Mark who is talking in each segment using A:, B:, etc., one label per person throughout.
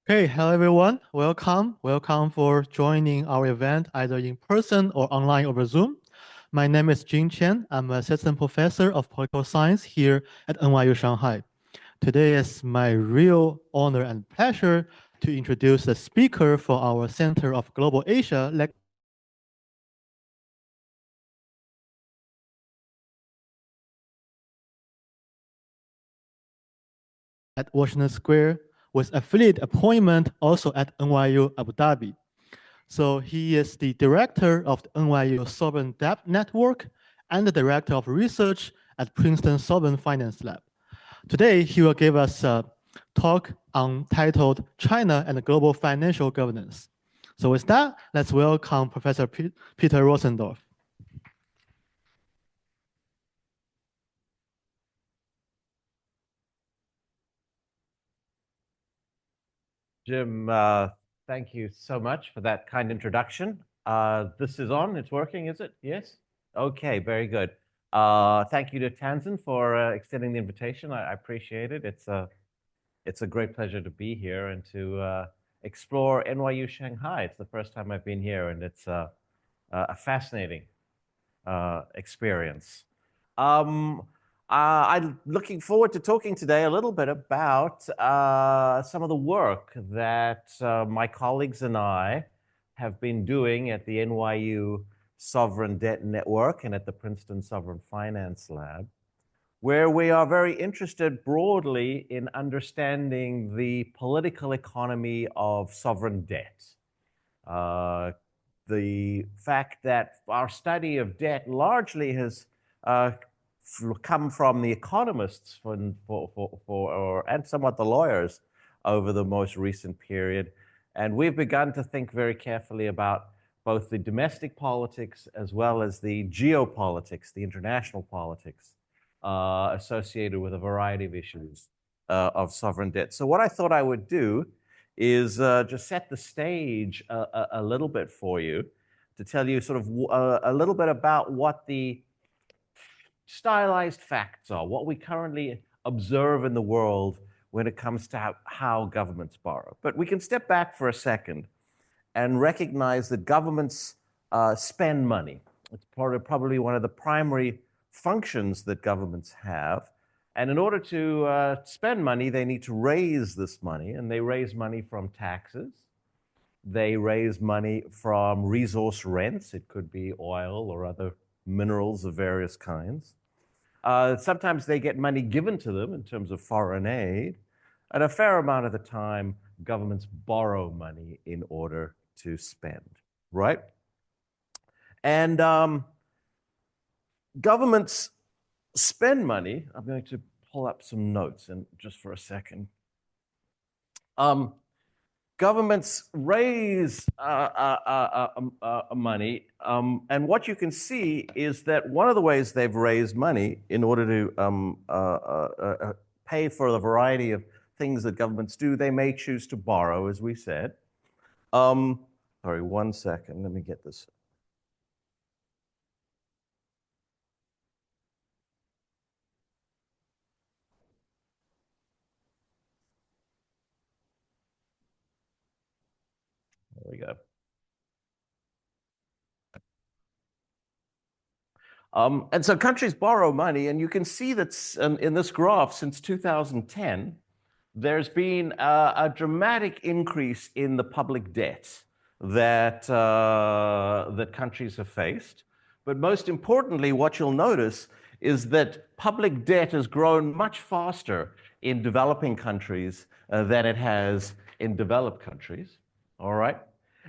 A: Hey, hello everyone. Welcome. Welcome for joining our event either in person or online over Zoom. My name is Jing Chen. I'm an assistant professor of political science here at NYU Shanghai. Today is my real honor and pleasure to introduce the speaker for our Center of Global Asia at Washington Square with affiliate appointment also at NYU Abu Dhabi. So he is the director of the NYU Sovereign Debt Network and the director of research at Princeton Sovereign Finance Lab. Today, he will give us a talk on titled China and Global Financial Governance. So with that, let's welcome Professor Peter Rosendorff.
B: Jim, thank you so much for that kind introduction. This is on, it's working, is it? Yes? Okay, very good. Thank you to Tanzan for extending the invitation. I appreciate it. It's a great pleasure to be here and to explore NYU Shanghai. It's the first time I've been here, and it's a fascinating experience. I'm looking forward to talking today a little bit about some of the work that my colleagues and I have been doing at the NYU Sovereign Debt Network and at the Princeton Sovereign Finance Lab, where we are very interested broadly in understanding the political economy of sovereign debt. The fact that our study of debt largely has come from the economists and somewhat the lawyers over the most recent period. And we've begun to think very carefully about both the domestic politics as well as the geopolitics, the international politics associated with a variety of issues of sovereign debt. So what I thought I would do is just set the stage a little bit for you to tell you sort of a little bit about what the stylized facts are, what we currently observe in the world when it comes to how governments borrow. But we can step back for a second and recognize that governments spend money. It's probably one of the primary functions that governments have. And in order to spend money, they need to raise this money, and they raise money from taxes. They raise money from resource rents. It could be oil or other minerals of various kinds. Sometimes they get money given to them in terms of foreign aid. And a fair amount of the time, governments borrow money in order to spend, right? And governments spend money. I'm going to pull up some notes and just for a second. Governments raise money, and what you can see is that one of the ways they've raised money in order to pay for the variety of things that governments do, they may choose to borrow, as we said. Sorry, 1 second, let me get this. There we go. And so countries borrow money, and you can see that in this graph since 2010, there's been a dramatic increase in the public debt that countries have faced. But most importantly, what you'll notice is that public debt has grown much faster in developing countries than it has in developed countries, all right?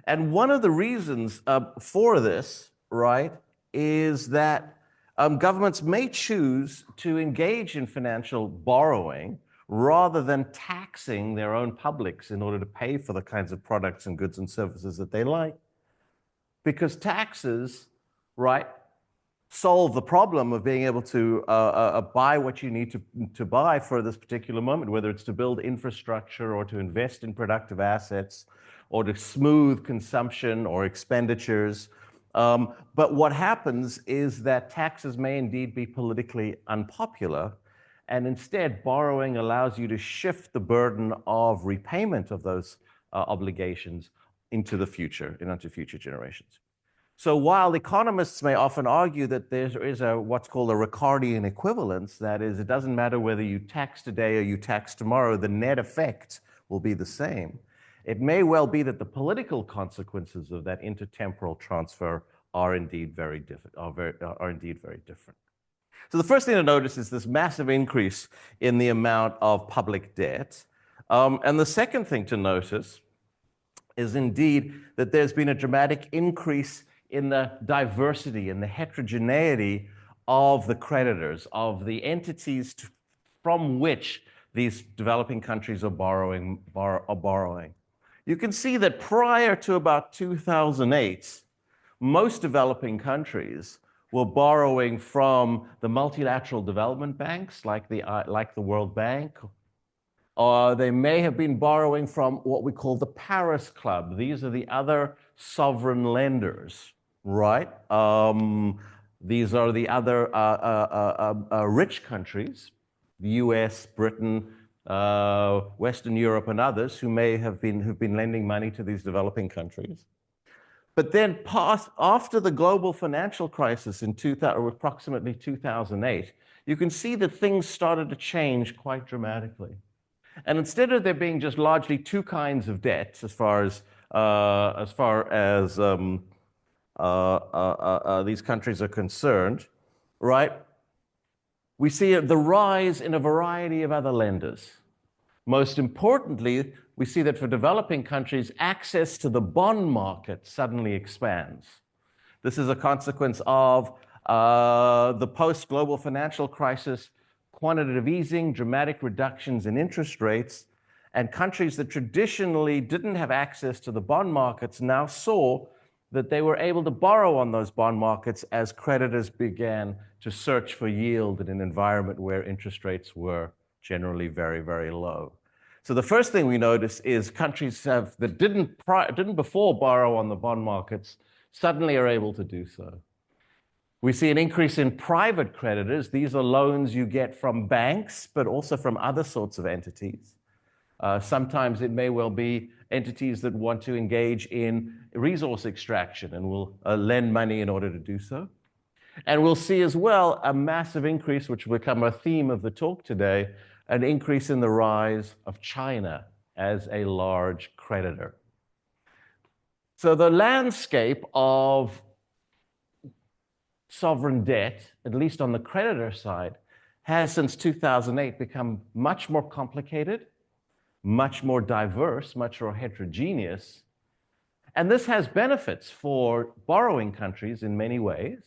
B: And one of the reasons for this, right, is that governments may choose to engage in financial borrowing rather than taxing their own publics in order to pay for the kinds of products and goods and services that they like. Because taxes, right, solve the problem of being able to buy what you need to buy for this particular moment, whether it's to build infrastructure or to invest in productive assets or to smooth consumption or expenditures. But what happens is that taxes may indeed be politically unpopular. And instead, borrowing allows you to shift the burden of repayment of those obligations into the future and onto future generations. So while economists may often argue that there is what's called a Ricardian equivalence, that is, it doesn't matter whether you tax today or you tax tomorrow, the net effect will be the same. It may well be that the political consequences of that intertemporal transfer are indeed very different. So the first thing to notice is this massive increase in the amount of public debt. And the second thing to notice is indeed that there's been a dramatic increase in the diversity and the heterogeneity of the creditors, of the entities from which these developing countries are borrowing. You can see that prior to about 2008, most developing countries were borrowing from the multilateral development banks like the World Bank, or they may have been borrowing from what we call the Paris Club. These are the other sovereign lenders, right? These are the other rich countries, the US, Britain, Western Europe, and others who've been lending money to these developing countries. But then after the global financial crisis in approximately 2008, you can see that things started to change quite dramatically. And instead of there being just largely two kinds of debts, as far as these countries are concerned, right? We see the rise in a variety of other lenders. Most importantly, we see that for developing countries, access to the bond market suddenly expands. This is a consequence of the post-global financial crisis, quantitative easing, dramatic reductions in interest rates, and countries that traditionally didn't have access to the bond markets now saw that they were able to borrow on those bond markets as creditors began to search for yield in an environment where interest rates were generally very, very low. So the first thing we notice is countries that didn't before borrow on the bond markets suddenly are able to do so. We see an increase in private creditors. These are loans you get from banks, but also from other sorts of entities. Sometimes it may well be entities that want to engage in resource extraction and will lend money in order to do so. And we'll see as well a massive increase, which will become a theme of the talk today, an increase in the rise of China as a large creditor. So the landscape of sovereign debt, at least on the creditor side, has since 2008 become much more complicated, much more diverse, much more heterogeneous. And this has benefits for borrowing countries in many ways,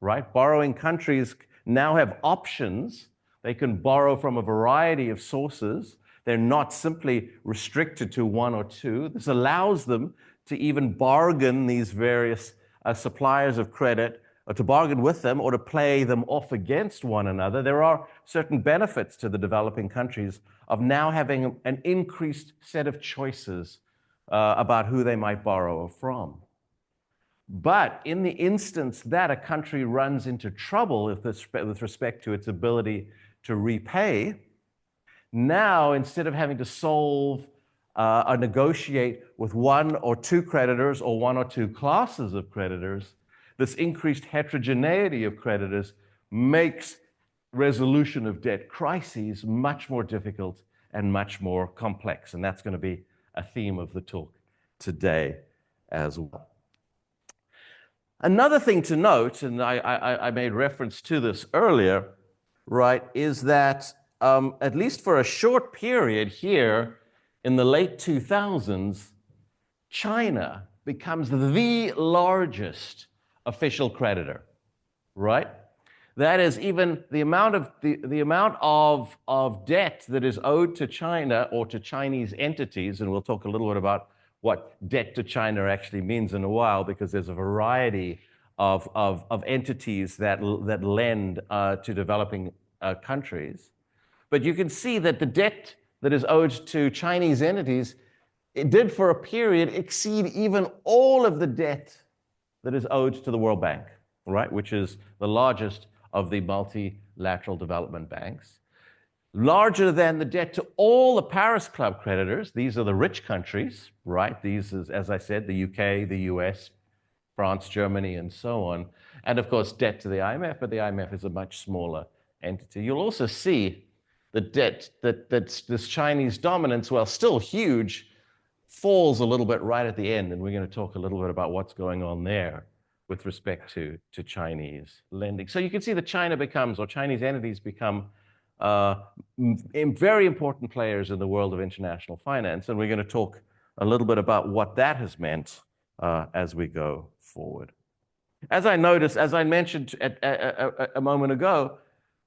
B: right? Borrowing countries now have options. They can borrow from a variety of sources. They're not simply restricted to one or two. This allows them to even bargain these various suppliers of credit, or to bargain with them, or to play them off against one another. There are certain benefits to the developing countries of now having an increased set of choices about who they might borrow from. But in the instance that a country runs into trouble with respect to its ability to repay, now instead of having to solve or negotiate with one or two creditors or one or two classes of creditors, this increased heterogeneity of creditors makes resolution of debt crises much more difficult and much more complex. And that's going to be a theme of the talk today as well. Another thing to note, and I made reference to this earlier, right, is that at least for a short period here in the late 2000s, China becomes the largest official creditor, right? That is, even the amount of debt that is owed to China or to Chinese entities, and we'll talk a little bit about what debt to China actually means in a while, because there's a variety of entities that lend to developing countries. But you can see that the debt that is owed to Chinese entities, it did for a period exceed even all of the debt that is owed to the World Bank, right, which is the largest of the multilateral development banks. larger than the debt to all the Paris Club creditors. These are the rich countries, right? These is, as I said, the UK, the US, France, Germany, and so on. And of course, debt to the IMF, but the IMF is a much smaller entity. You'll also see the debt that's this Chinese dominance, while still huge, falls a little bit right at the end. And we're going to talk a little bit about what's going on there with respect to Chinese lending. So you can see that China becomes, or Chinese entities become, very important players in the world of international finance. And we're going to talk a little bit about what that has meant as we go forward. As I mentioned a moment ago,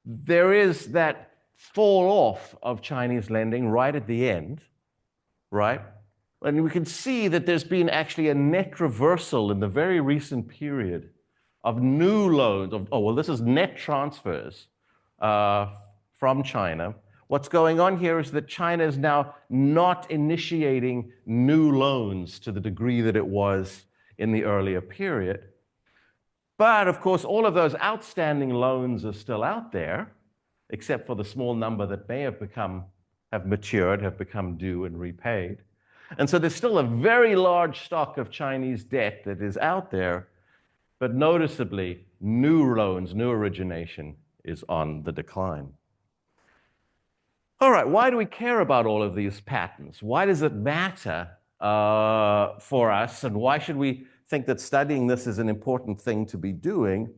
B: there is that fall off of Chinese lending right at the end, right? And we can see that there's been actually a net reversal in the very recent period of new loans. This is net transfers from China. What's going on here is that China is now not initiating new loans to the degree that it was in the earlier period. But of course, all of those outstanding loans are still out there, except for the small number that may have matured, have become due and repaid. And so there's still a very large stock of Chinese debt that is out there, but noticeably, new loans, new origination is on the decline. All right, why do we care about all of these patterns? Why does it matter for us, and why should we think that studying this is an important thing to be doing?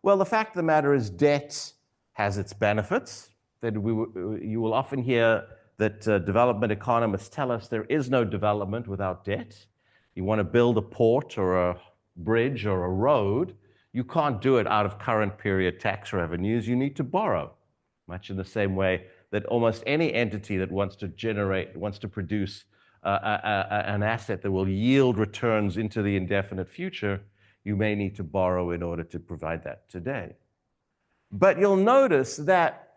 B: Well, the fact of the matter is debt has its benefits. That you will often hear that development economists tell us there is no development without debt. You want to build a port or a bridge or a road, you can't do it out of current period tax revenues. You need to borrow, much in the same way that almost any entity that wants to produce an asset that will yield returns into the indefinite future, you may need to borrow in order to provide that today. But you'll notice that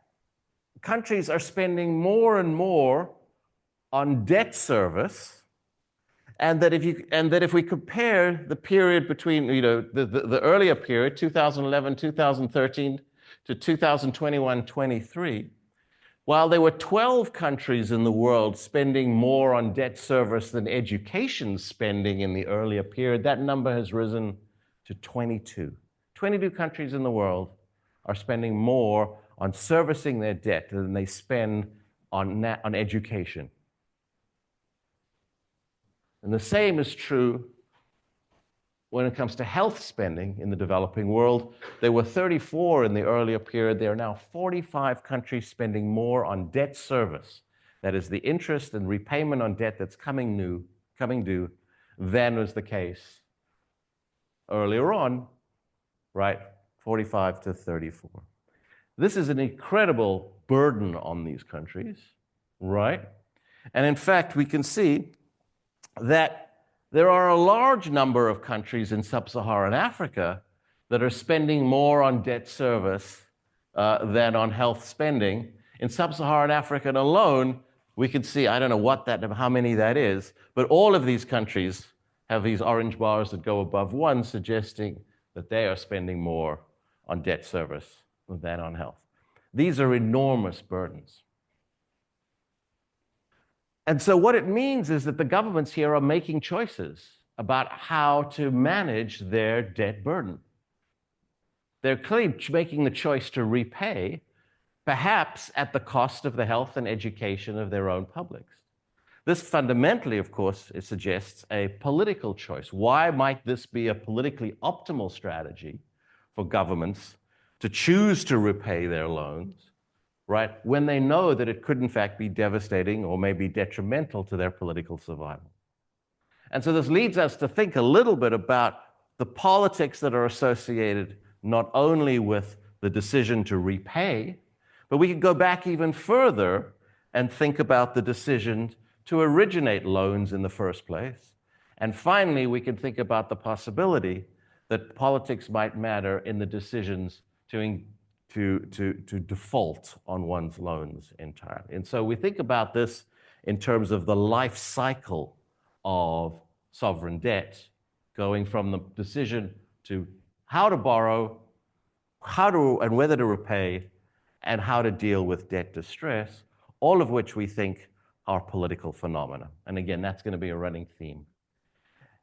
B: countries are spending more and more on debt service, and that if we compare the period between the earlier period, 2011, 2013 to 2021-23, while there were 12 countries in the world spending more on debt service than education spending in the earlier period, that number has risen to 22. 22 countries in the world are spending more on servicing their debt than they spend on education. And the same is true when it comes to health spending in the developing world. There were 34 in the earlier period. There are now 45 countries spending more on debt service, that is the interest and repayment on debt that's coming due, than was the case earlier on, right? 45 to 34. This is an incredible burden on these countries, right? And in fact, we can see that there are a large number of countries in sub-Saharan Africa that are spending more on debt service than on health spending. In sub-Saharan Africa alone, we could see, I don't know how many that is, but all of these countries have these orange bars that go above 1, suggesting that they are spending more on debt service than on health. These are enormous burdens. And so what it means is that the governments here are making choices about how to manage their debt burden. They're clearly making the choice to repay, perhaps at the cost of the health and education of their own publics. This fundamentally, of course, it suggests a political choice. Why might this be a politically optimal strategy for governments to choose to repay their loans, right, when they know that it could in fact be devastating or maybe detrimental to their political survival? And so this leads us to think a little bit about the politics that are associated not only with the decision to repay, but we could go back even further and think about the decision to originate loans in the first place. And finally, we can think about the possibility that politics might matter in the decisions to default on one's loans entirely. And so we think about this in terms of the life cycle of sovereign debt, going from the decision to how to borrow, and whether to repay, and how to deal with debt distress, all of which we think are political phenomena. And again, that's going to be a running theme.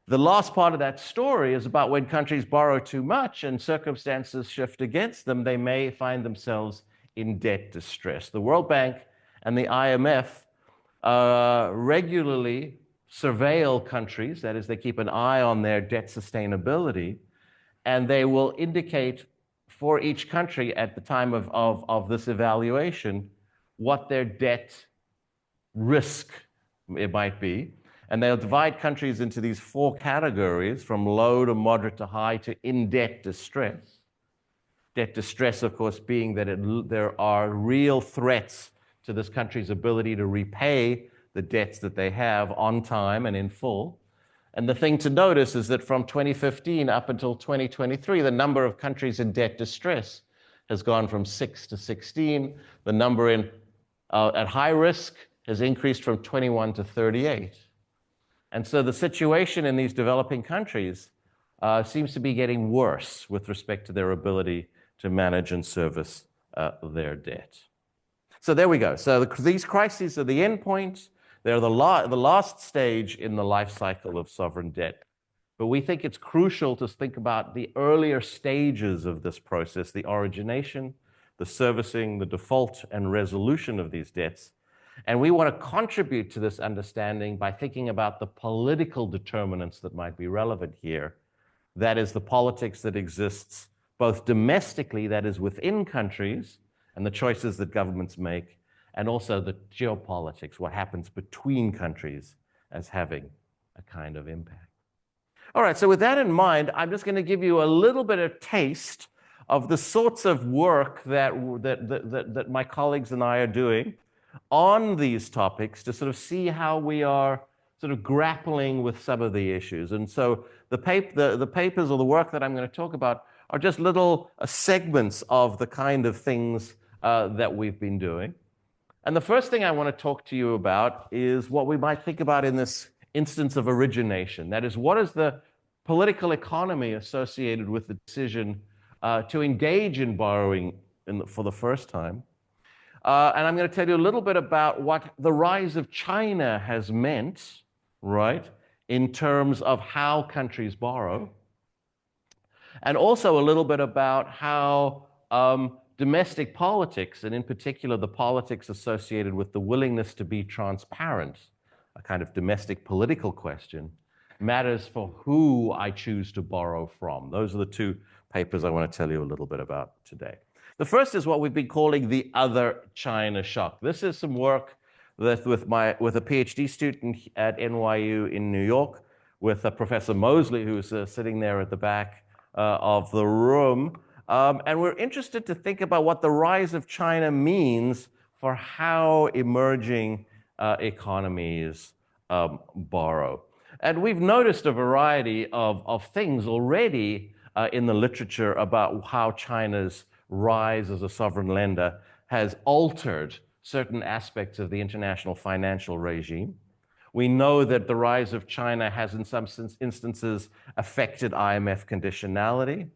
B: The last part of that story is about when countries borrow too much and circumstances shift against them, they may find themselves in debt distress. The World Bank and the IMF regularly surveil countries, that is, they keep an eye on their debt sustainability, and they will indicate for each country at the time of this evaluation what their debt risk it might be. And they'll divide countries into these 4 categories, from low to moderate to high to in debt distress. Debt distress, of course, being that there are real threats to this country's ability to repay the debts that they have on time and in full. And the thing to notice is that from 2015 up until 2023, the number of countries in debt distress has gone from 6 to 16. The number at high risk has increased from 21 to 38. And so the situation in these developing countries seems to be getting worse with respect to their ability to manage and service their debt. So there we go. So these crises are the end point. They're the last stage in the life cycle of sovereign debt. But we think it's crucial to think about the earlier stages of this process, the origination, the servicing, the default, and resolution of these debts. And we want to contribute to this understanding by thinking about the political determinants that might be relevant here. That is, the politics that exists both domestically, that is, within countries, and the choices that governments make, and also the geopolitics, what happens between countries, as having a kind of impact. All right, so with that in mind, I'm just going to give you a little bit of taste of the sorts of work that my colleagues and I are doing on these topics to sort of see how we are sort of grappling with some of the issues. And so the papers or the work that I'm going to talk about are just little segments of the kind of things that we've been doing. And the first thing I want to talk to you about is what we might think about in this instance of origination. That is, what is the political economy associated with the decision to engage in borrowing for the first time? And I'm going to tell you a little bit about what the rise of China has meant, right, in terms of how countries borrow. And also a little bit about how domestic politics, and in particular the politics associated with the willingness to be transparent, a kind of domestic political question, matters for who I choose to borrow from. Those are the 2 papers I want to tell you a little bit about today. The first is what we've been calling the other China shock. This is some work that with a PhD student at NYU in New York, with Professor Mosley, who's sitting there at the back of the room. And we're interested to think about what the rise of China means for how emerging economies borrow. And we've noticed a variety of things already in the literature about how China's rise as a sovereign lender has altered certain aspects of the international financial regime. We know that the rise of China has in some instances affected IMF conditionality.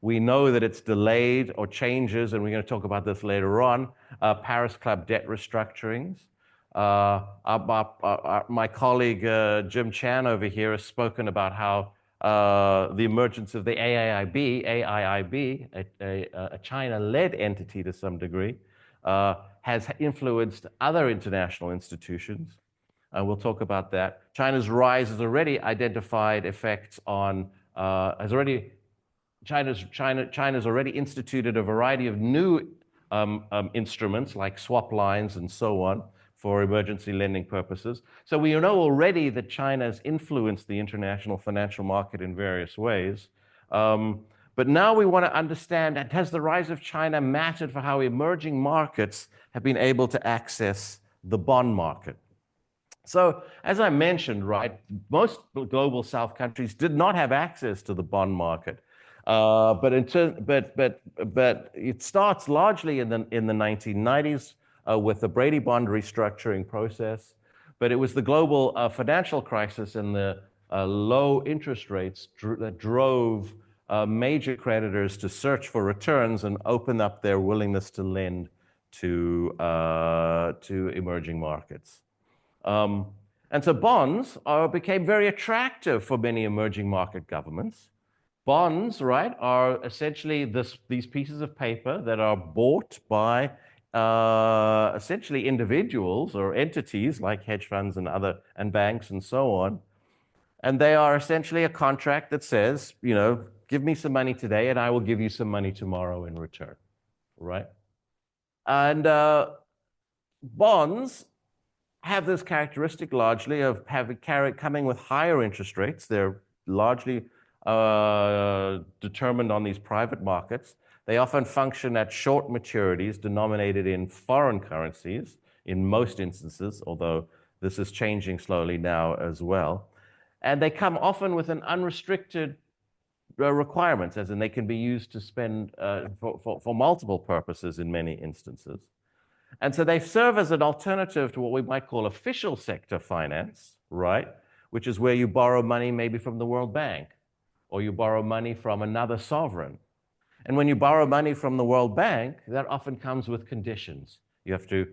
B: We know that it's delayed or changes, and we're going to talk about this later on, Paris Club debt restructurings. My colleague Jim Chan over here has spoken about how the emergence of the AIIB, a China-led entity to some degree, has influenced other international institutions. We'll talk about that. China's rise has already identified effects on, China's already instituted a variety of new instruments like swap lines and so on for emergency lending purposes. So we know already that China has influenced the international financial market in various ways. But now we want to understand, has the rise of China mattered for how emerging markets have been able to access the bond market? So, as I mentioned, right, most global South countries did not have access to the bond market. But it starts largely in the 1990s with the Brady bond restructuring process. But it was the global financial crisis and the low interest rates that drove major creditors to search for returns and open up their willingness to lend to emerging markets. And so bonds became very attractive for many emerging market governments. Bonds, right, are essentially these pieces of paper that are bought by essentially individuals or entities like hedge funds and banks and so on. And they are essentially a contract that says, you know, give me some money today and I will give you some money tomorrow in return, right? And bonds have this characteristic largely of coming with higher interest rates. They're largely determined on these private markets. They often function at short maturities denominated in foreign currencies in most instances, although this is changing slowly now as well. And they come often with an unrestricted requirements, as in they can be used to spend for multiple purposes in many instances. And so they serve as an alternative to what we might call official sector finance, right? Which is where you borrow money maybe from the World Bank, or you borrow money from another sovereign. And when you borrow money from the World Bank, that often comes with conditions. You have to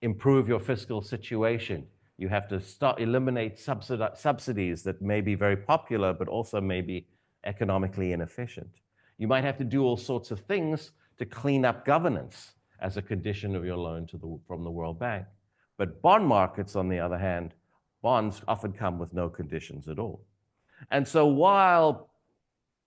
B: improve your fiscal situation. You have to eliminate subsidies that may be very popular, but also may be economically inefficient. You might have to do all sorts of things to clean up governance as a condition of your loan from the World Bank. But bond markets, on the other hand, bonds often come with no conditions at all. And so while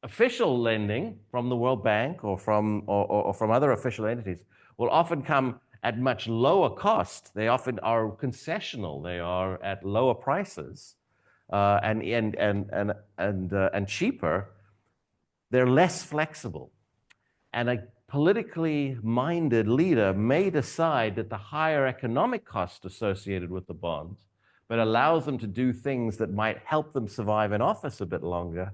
B: official lending from the World Bank or from other official entities will often come at much lower cost, they often are concessional, they are at lower prices and cheaper, they're less flexible. And a politically minded leader may decide that the higher economic cost associated with the bonds, but allows them to do things that might help them survive in office a bit longer,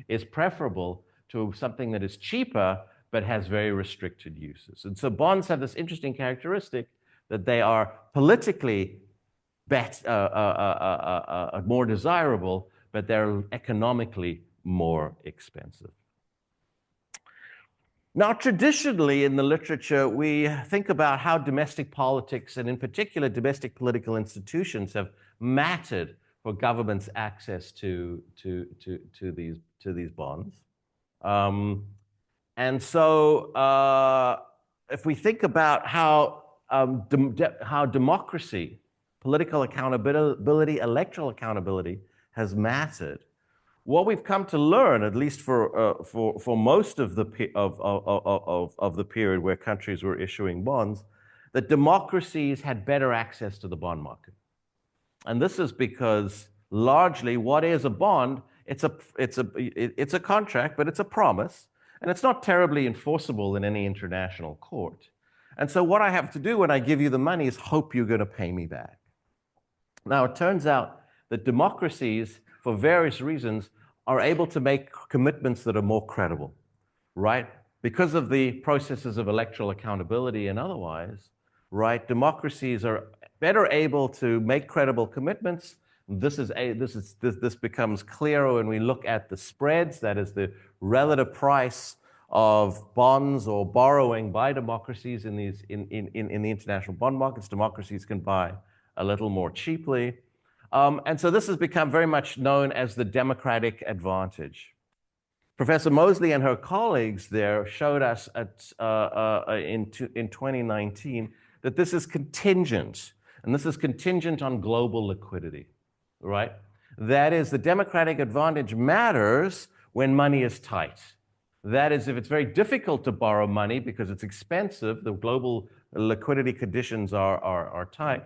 B: is preferable to something that is cheaper but has very restricted uses. And so bonds have this interesting characteristic that they are politically more desirable, but they're economically more expensive. Now, traditionally in the literature, we think about how domestic politics, and in particular domestic political institutions, have mattered for governments' access to these bonds. And so if we think about how democracy, political accountability, electoral accountability has mattered, what we've come to learn, at least for most of the period where countries were issuing bonds, that democracies had better access to the bond market. And this is because largely what is a bond? It's a contract, but it's a promise, and it's not terribly enforceable in any international court. And so what I have to do when I give you the money is hope you're going to pay me back. Now, it turns out that democracies, for various reasons, are able to make commitments that are more credible, right? Because of the processes of electoral accountability and otherwise, right? Democracies are better able to make credible commitments. This becomes clearer when we look at the spreads, that is the relative price of bonds or borrowing by democracies in the international bond markets. Democracies can buy a little more cheaply. And so this has become very much known as the democratic advantage. Professor Mosley and her colleagues there showed us in 2019 that this is contingent, and this is contingent on global liquidity, right? That is, the democratic advantage matters when money is tight. That is, if it's very difficult to borrow money because it's expensive, the global liquidity conditions are tight.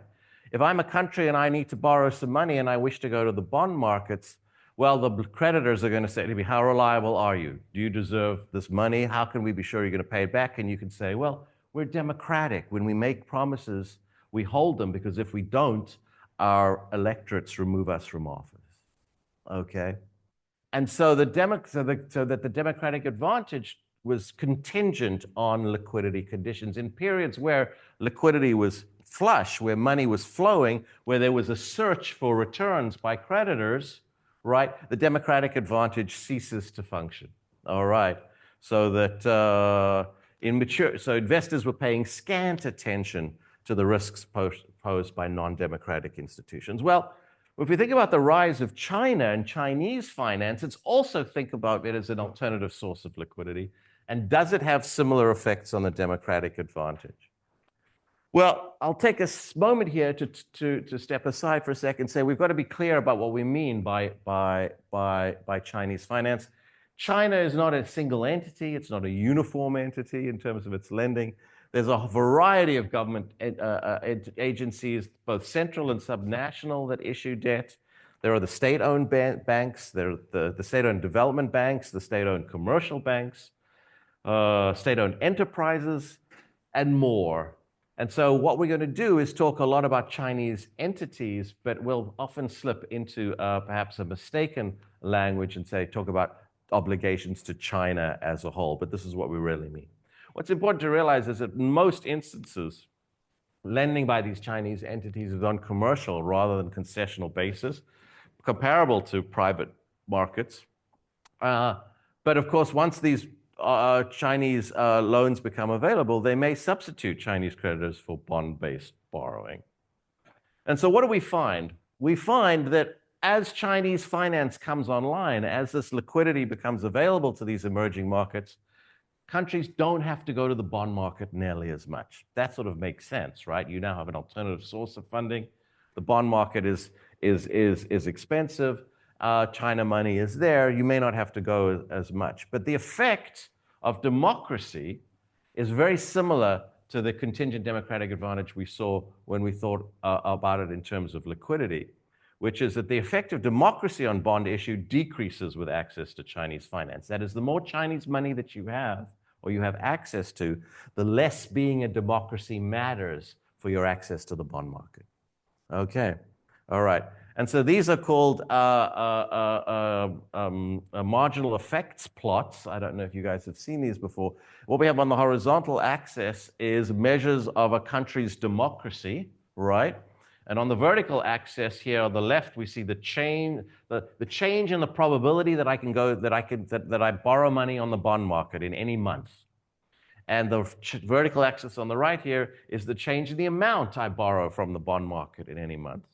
B: If I'm a country and I need to borrow some money and I wish to go to the bond markets, well, the creditors are going to say to me, how reliable are you? Do you deserve this money? How can we be sure you're going to pay it back? And you can say, well, we're democratic. When we make promises, we hold them, because if we don't, our electorates remove us from office. Okay? And so that the democratic advantage was contingent on liquidity conditions. In periods where liquidity was flush, where money was flowing, where there was a search for returns by creditors, right, the democratic advantage ceases to function. All right, so that So investors were paying scant attention to the risks posed by non-democratic institutions. Well, if we think about the rise of China and Chinese finance, let's also think about it as an alternative source of liquidity. And does it have similar effects on the democratic advantage? Well, I'll take a moment here to step aside for a second and say we've got to be clear about what we mean by Chinese finance. China is not a single entity. It's not a uniform entity in terms of its lending. There's a variety of government agencies, both central and subnational, that issue debt. There are the state-owned banks, there are the state-owned development banks, the state-owned commercial banks, state-owned enterprises, and more. And so what we're going to do is talk a lot about Chinese entities, but we'll often slip into perhaps a mistaken language and talk about obligations to China as a whole, but this is what we really mean. What's important to realize is that in most instances, lending by these Chinese entities is on commercial rather than concessional basis, comparable to private markets. But of course, once these Chinese loans become available, they may substitute Chinese creditors for bond-based borrowing. And so what do we find? We find that as Chinese finance comes online, as this liquidity becomes available to these emerging markets, countries don't have to go to the bond market nearly as much. That sort of makes sense, right? You now have an alternative source of funding. The bond market is expensive. China money is there. You may not have to go as much. But the effect of democracy is very similar to the contingent democratic advantage we saw when we thought about it in terms of liquidity, which is that the effect of democracy on bond issue decreases with access to Chinese finance. That is, the more Chinese money that you have or you have access to, the less being a democracy matters for your access to the bond market. Okay, all right. And so these are called marginal effects plots. I don't know if you guys have seen these before. What we have on the horizontal axis is measures of a country's democracy, right? And on the vertical axis here on the left, we see the change in the probability that I borrow money on the bond market in any month. And the vertical axis on the right here is the change in the amount I borrow from the bond market in any month,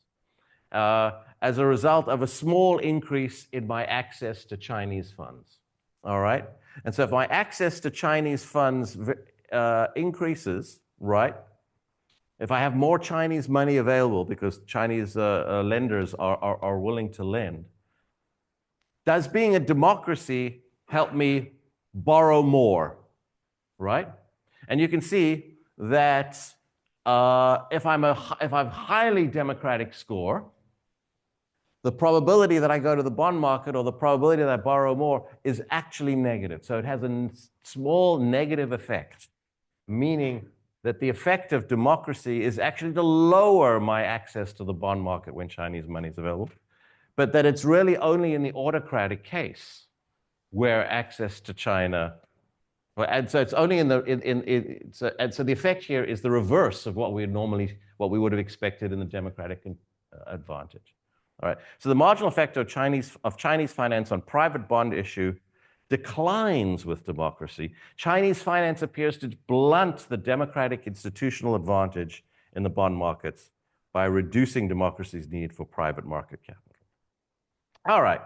B: as a result of a small increase in my access to Chinese funds. All right? And so if my access to Chinese funds increases, right? If I have more Chinese money available because Chinese lenders are willing to lend, does being a democracy help me borrow more, right? And you can see that if I'm highly democratic score, the probability that I go to the bond market or the probability that I borrow more is actually negative. So it has a small negative effect, meaning that the effect of democracy is actually to lower my access to the bond market when Chinese money is available, but that it's really only in the autocratic case where access to China, and so it's only so the effect here is the reverse of what we would have expected in the democratic advantage. All right. So the marginal effect of Chinese finance on private bond issue declines with democracy. Chinese finance appears to blunt the democratic institutional advantage in the bond markets by reducing democracy's need for private market capital. All right.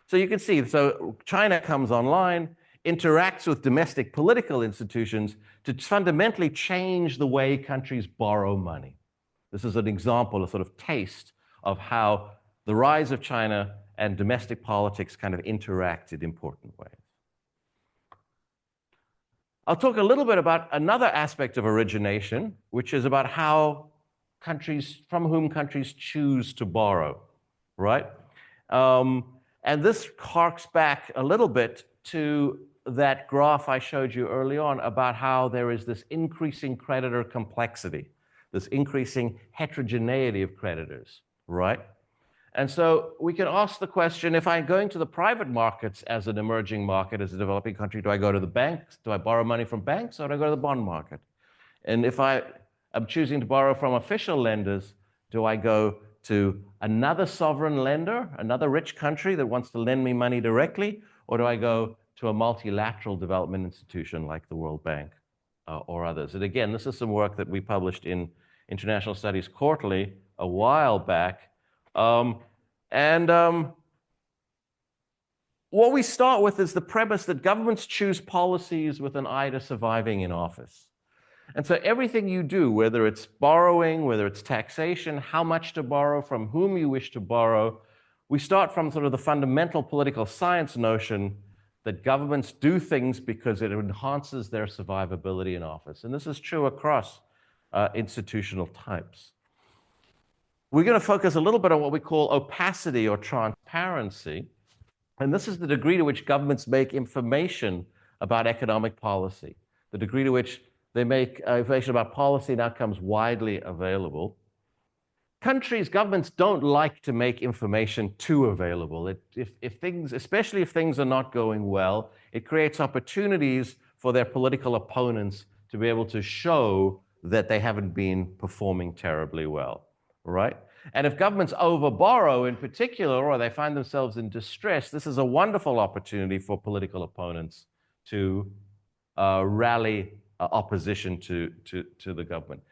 B: So you can see, so China comes online, interacts with domestic political institutions to fundamentally change the way countries borrow money. This is an example, a sort of taste of how the rise of China and domestic politics kind of interact in important ways. I'll talk a little bit about another aspect of origination, which is about how from whom countries choose to borrow, right? And this harks back a little bit to that graph I showed you early on about how there is this increasing creditor complexity, this increasing heterogeneity of creditors, right? And so we can ask the question, if I'm going to the private markets as an emerging market, as a developing country, do I go to the banks? Do I borrow money from banks, or do I go to the bond market? And if I am choosing to borrow from official lenders, do I go to another sovereign lender, another rich country that wants to lend me money directly, or do I go to a multilateral development institution like the World Bank? or others. And again, this is some work that we published in International Studies Quarterly a while back. What we start with is the premise that governments choose policies with an eye to surviving in office. And so everything you do, whether it's borrowing, whether it's taxation, how much to borrow, from whom you wish to borrow, we start from sort of the fundamental political science notion that governments do things because it enhances their survivability in office. And this is true across institutional types. We're going to focus a little bit on what we call opacity or transparency. And this is the degree to which governments make information about economic policy, the degree to which they make information about policy and outcomes widely available. Governments don't like to make information too available. Especially if things are not going well, it creates opportunities for their political opponents to be able to show that they haven't been performing terribly well, right? And if governments overborrow in particular, or they find themselves in distress, this is a wonderful opportunity for political opponents to rally opposition to the government.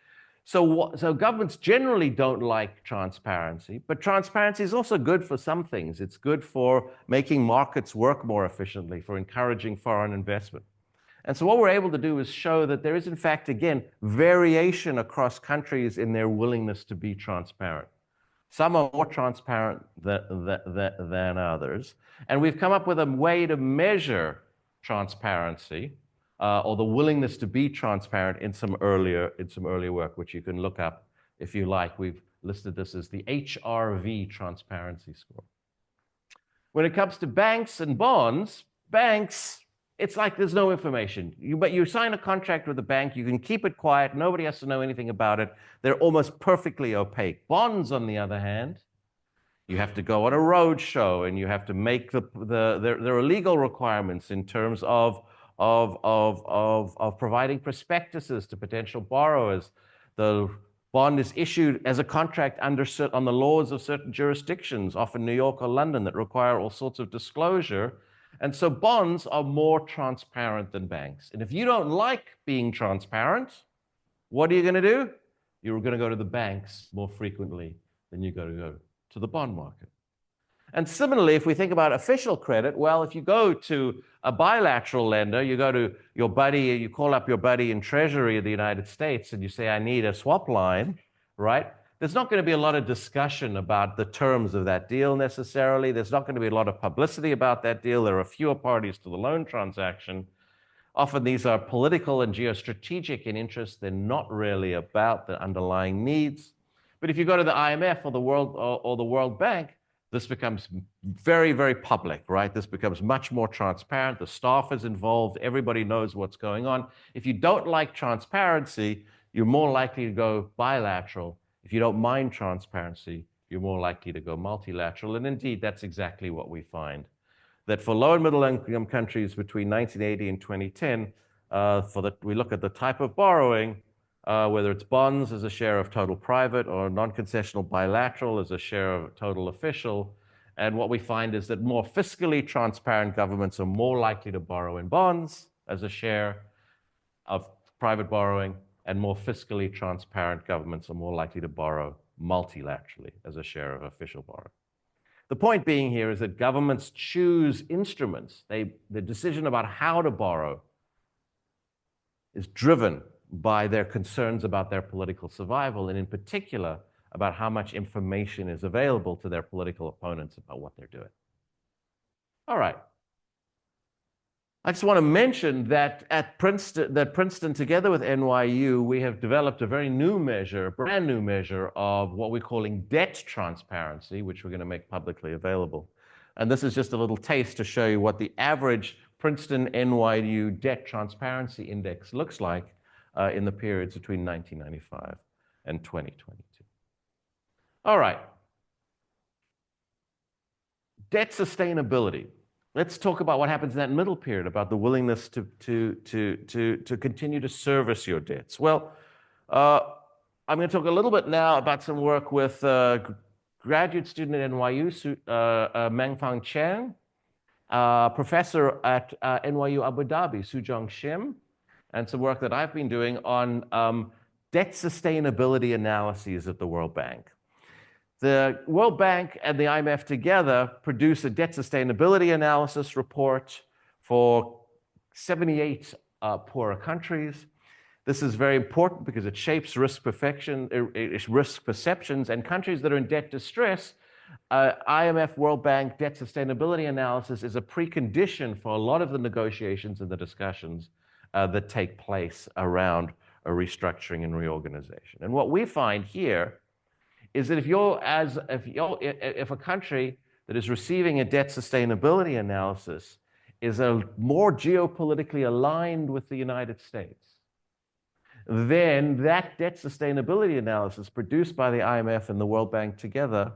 B: So governments generally don't like transparency, but transparency is also good for some things. It's good for making markets work more efficiently, for encouraging foreign investment. And so what we're able to do is show that there is, in fact, again, variation across countries in their willingness to be transparent. Some are more transparent than others. And we've come up with a way to measure transparency or the willingness to be transparent in some earlier work, which you can look up if you like. We've listed this as the HRV transparency score. When it comes to banks and bonds, banks, it's like there's no information. But you sign a contract with a bank, you can keep it quiet, nobody has to know anything about it. They're almost perfectly opaque. Bonds, on the other hand, you have to go on a road show and you have to make there are legal requirements in terms of providing prospectuses to potential borrowers. The bond is issued as a contract on the laws of certain jurisdictions, often New York or London, that require all sorts of disclosure. And so bonds are more transparent than banks. And if you don't like being transparent, what are you going to do? You're going to go to the banks more frequently than you're going to go to the bond market. And similarly, if we think about official credit, well, if you go to a bilateral lender, you go to your buddy, you call up your buddy in Treasury of the United States and you say, I need a swap line, right? There's not going to be a lot of discussion about the terms of that deal necessarily. There's not going to be a lot of publicity about that deal. There are fewer parties to the loan transaction. Often these are political and geostrategic in interest. They're not really about the underlying needs. But if you go to the IMF or the World Bank, this becomes very, very public, right? This becomes much more transparent. The staff is involved. Everybody knows what's going on. If you don't like transparency, you're more likely to go bilateral. If you don't mind transparency, you're more likely to go multilateral. And indeed, that's exactly what we find. That for low and middle income countries between 1980 and 2010, we look at the type of borrowing, whether it's bonds as a share of total private or non-concessional bilateral as a share of total official. And what we find is that more fiscally transparent governments are more likely to borrow in bonds as a share of private borrowing, and more fiscally transparent governments are more likely to borrow multilaterally as a share of official borrowing. The point being here is that governments choose instruments. The decision about how to borrow is driven by their concerns about their political survival, and in particular, about how much information is available to their political opponents about what they're doing. All right. I just want to mention that at Princeton, together with NYU, we have developed a brand new measure of what we're calling debt transparency, which we're going to make publicly available. And this is just a little taste to show you what the average Princeton NYU debt transparency index looks like in the periods between 1995 and 2022. All right. Debt sustainability. Let's talk about what happens in that middle period, about the willingness to continue to service your debts. Well, I'm going to talk a little bit now about some work with graduate student at NYU, Mengfang Chen, professor at NYU Abu Dhabi, Sujong Shim, and some work that I've been doing on debt sustainability analyses at the World Bank. The World Bank and the IMF together produce a debt sustainability analysis report for 78 poorer countries. This is very important because it shapes risk perceptions, and countries that are in debt distress, IMF World Bank debt sustainability analysis is a precondition for a lot of the negotiations and the discussions that take place around a restructuring and reorganization. And what we find here is that if a country that is receiving a debt sustainability analysis is more geopolitically aligned with the United States, then that debt sustainability analysis produced by the IMF and the World Bank together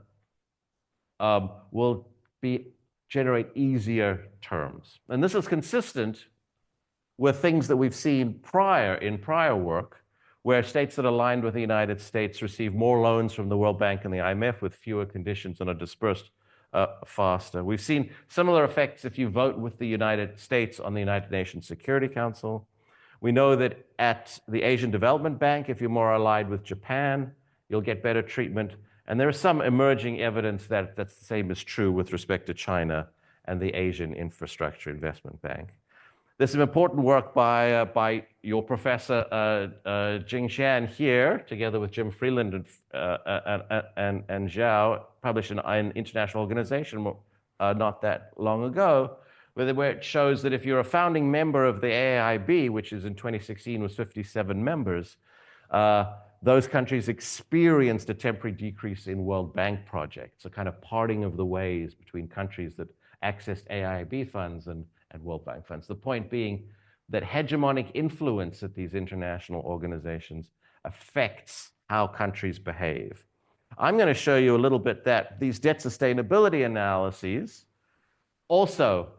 B: will generate easier terms. And this is consistent with things that we've seen in prior work, where states that are aligned with the United States receive more loans from the World Bank and the IMF with fewer conditions and are dispersed faster. We've seen similar effects if you vote with the United States on the United Nations Security Council. We know that at the Asian Development Bank, if you're more aligned with Japan, you'll get better treatment. And there is some emerging evidence that the same is true with respect to China and the Asian Infrastructure Investment Bank. There's some important work by your professor, Jing Shan here, together with Jim Freeland and Zhao, published in an international organization not that long ago, where it shows that if you're a founding member of the AIIB, which is in 2016 was 57 members, those countries experienced a temporary decrease in World Bank projects, a kind of parting of the ways between countries that accessed AIIB funds and World Bank funds. The point being that hegemonic influence at these international organizations affects how countries behave. I'm going to show you a little bit that these debt sustainability analyses also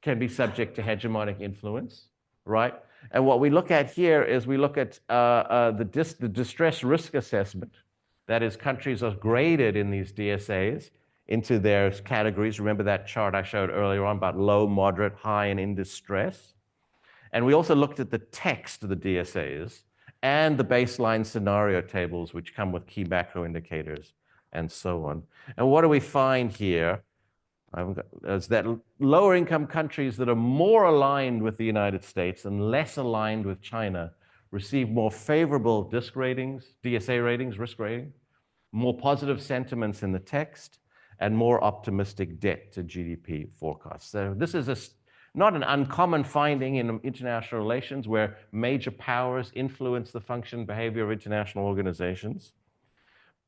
B: can be subject to hegemonic influence, right? And what we look at here is we look at the distress risk assessment. That is, countries are graded in these DSAs into their categories. Remember that chart I showed earlier on about low, moderate, high, and in distress? And we also looked at the text of the DSAs and the baseline scenario tables, which come with key macro indicators and so on. And what do we find here? Is that lower income countries that are more aligned with the United States and less aligned with China receive more favorable DISC ratings, DSA ratings, risk rating, more positive sentiments in the text, and more optimistic debt to GDP forecasts. So this is not an uncommon finding in international relations where major powers influence the function and behavior of international organizations.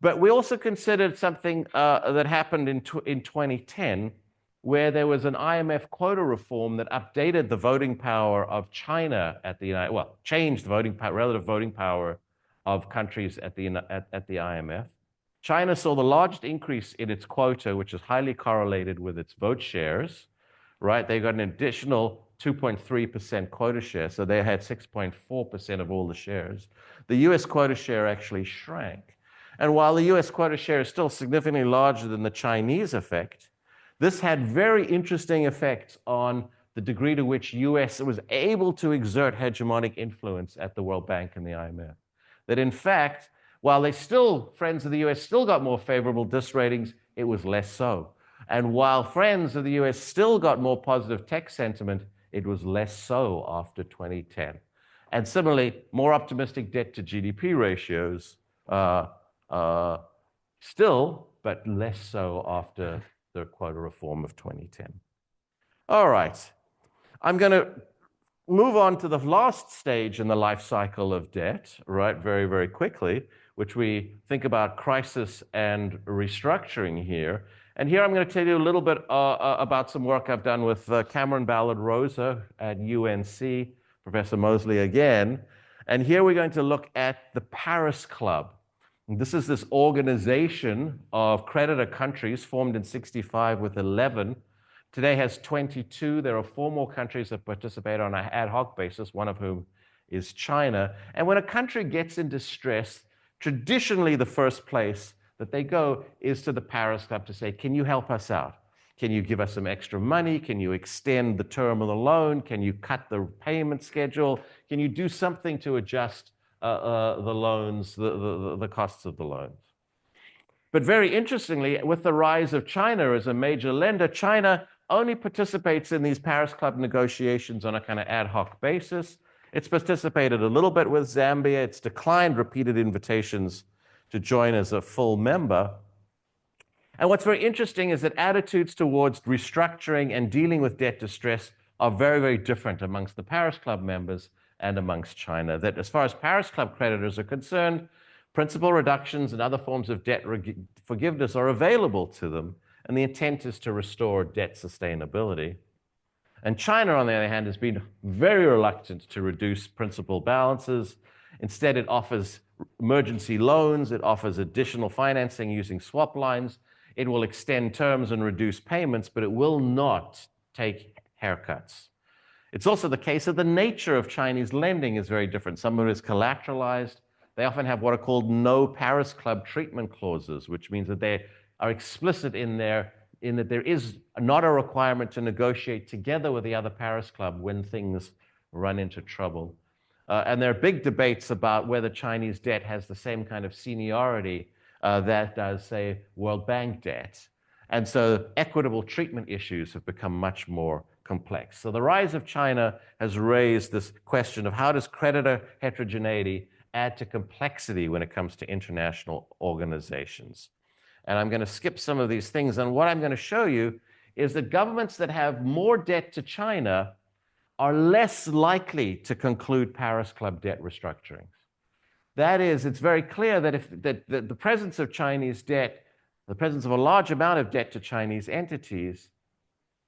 B: But we also considered something that happened in 2010, where there was an IMF quota reform that updated the voting power of China at the changed voting power, relative voting power of countries at the IMF. China saw the largest increase in its quota, which is highly correlated with its vote shares, right? They got an additional 2.3% quota share, so they had 6.4% of all the shares. The US quota share actually shrank. And while the US quota share is still significantly larger than the Chinese effect, this had very interesting effects on the degree to which US was able to exert hegemonic influence at the World Bank and the IMF. That in fact, while friends of the US still got more favorable DISC ratings, it was less so. And while friends of the US still got more positive tech sentiment, it was less so after 2010. And similarly, more optimistic debt to GDP ratios still, but less so after the quota reform of 2010. All right, I'm going to move on to the last stage in the life cycle of debt, right, very, very quickly, which we think about crisis and restructuring here. And here I'm going to tell you a little bit about some work I've done with Cameron Ballard-Rosa at UNC, Professor Mosley again. And here we're going to look at the Paris Club. And this is this organization of creditor countries formed in 1965 with 11. Today has 22. There are 4 more countries that participate on an ad hoc basis, one of whom is China. And when a country gets in distress, traditionally the first place that they go is to the Paris Club to say, can you help us out? Can you give us some extra money? Can you extend the term of the loan? Can you cut the payment schedule? Can you do something to adjust the loans, the costs of the loans? But very interestingly, with the rise of China as a major lender, China only participates in these Paris Club negotiations on a kind of ad hoc basis. It's participated a little bit with Zambia. It's declined repeated invitations to join as a full member. And what's very interesting is that attitudes towards restructuring and dealing with debt distress are very, very different amongst the Paris Club members and amongst China. That as far as Paris Club creditors are concerned, principal reductions and other forms of debt forgiveness are available to them, and the intent is to restore debt sustainability. And China, on the other hand, has been very reluctant to reduce principal balances. Instead, it offers emergency loans, it offers additional financing using swap lines, it will extend terms and reduce payments, but it will not take haircuts. It's also the case that the nature of Chinese lending is very different. Some of it is collateralized. They often have what are called no Paris Club treatment clauses, which means that they are explicit in that there is not a requirement to negotiate together with the other Paris Club when things run into trouble. And there are big debates about whether Chinese debt has the same kind of seniority that does, say, World Bank debt. And so equitable treatment issues have become much more complex. So the rise of China has raised this question of how does creditor heterogeneity add to complexity when it comes to international organizations. And I'm going to skip some of these things. And what I'm going to show you is that governments that have more debt to China are less likely to conclude Paris Club debt restructurings. That is, it's very clear that if the presence of Chinese debt, the presence of a large amount of debt to Chinese entities,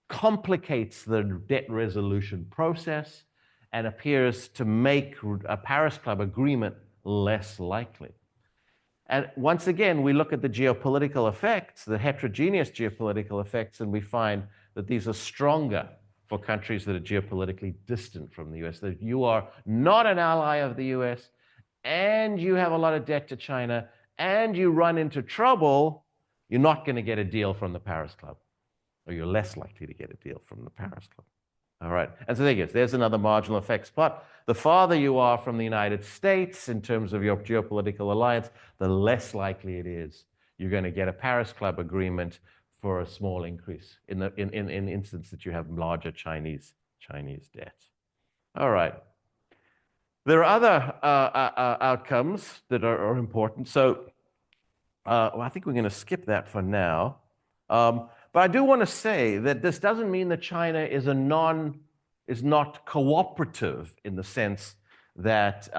B: complicates the debt resolution process and appears to make a Paris Club agreement less likely. And once again, we look at the geopolitical effects, the heterogeneous geopolitical effects, and we find that these are stronger for countries that are geopolitically distant from the US. That you are not an ally of the US, and you have a lot of debt to China, and you run into trouble, you're not going to get a deal from the Paris Club, or you're less likely to get a deal from the Paris Club. All right, and so there you go. There's another marginal effects plot. The farther you are from the United States in terms of your geopolitical alliance, the less likely it is you're going to get a Paris Club agreement for a small increase in the instance that you have larger Chinese debt. All right. There are other outcomes that are important. So well, I think we're going to skip that for now. But I do want to say that this doesn't mean that China is not cooperative in the sense that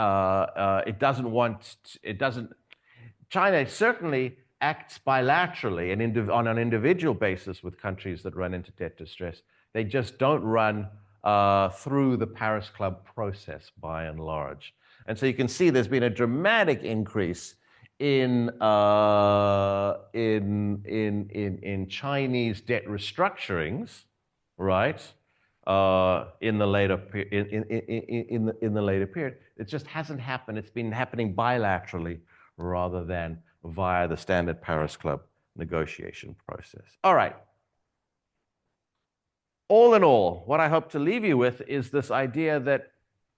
B: China certainly acts bilaterally and on an individual basis with countries that run into debt distress. They just don't run through the Paris Club process by and large. And so you can see there's been a dramatic increase in Chinese debt restructurings, right? In the later period, it just hasn't happened. It's been happening bilaterally rather than via the standard Paris Club negotiation process. All right. All in all, what I hope to leave you with is this idea that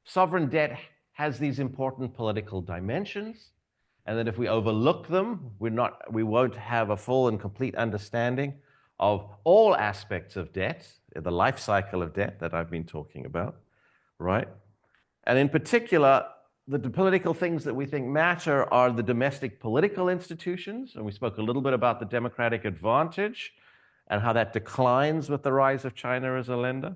B: sovereign debt has these important political dimensions, and that if we overlook them, we won't have a full and complete understanding of all aspects of debt, the life cycle of debt that I've been talking about, right? And in particular, the political things that we think matter are the domestic political institutions, and we spoke a little bit about the democratic advantage and how that declines with the rise of China as a lender.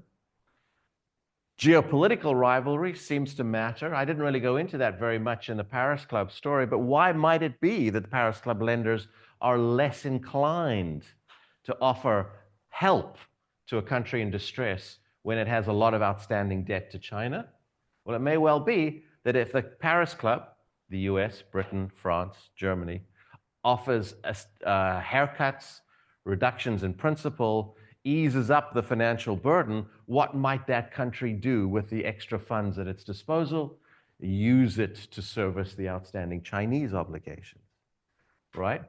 B: Geopolitical rivalry seems to matter. I didn't really go into that very much in the Paris Club story, but why might it be that the Paris Club lenders are less inclined to offer help to a country in distress when it has a lot of outstanding debt to China? Well, it may well be that if the Paris Club, the US, Britain, France, Germany, offers haircuts, reductions in principal, eases up the financial burden, what might that country do with the extra funds at its disposal? Use it to service the outstanding Chinese obligations, right?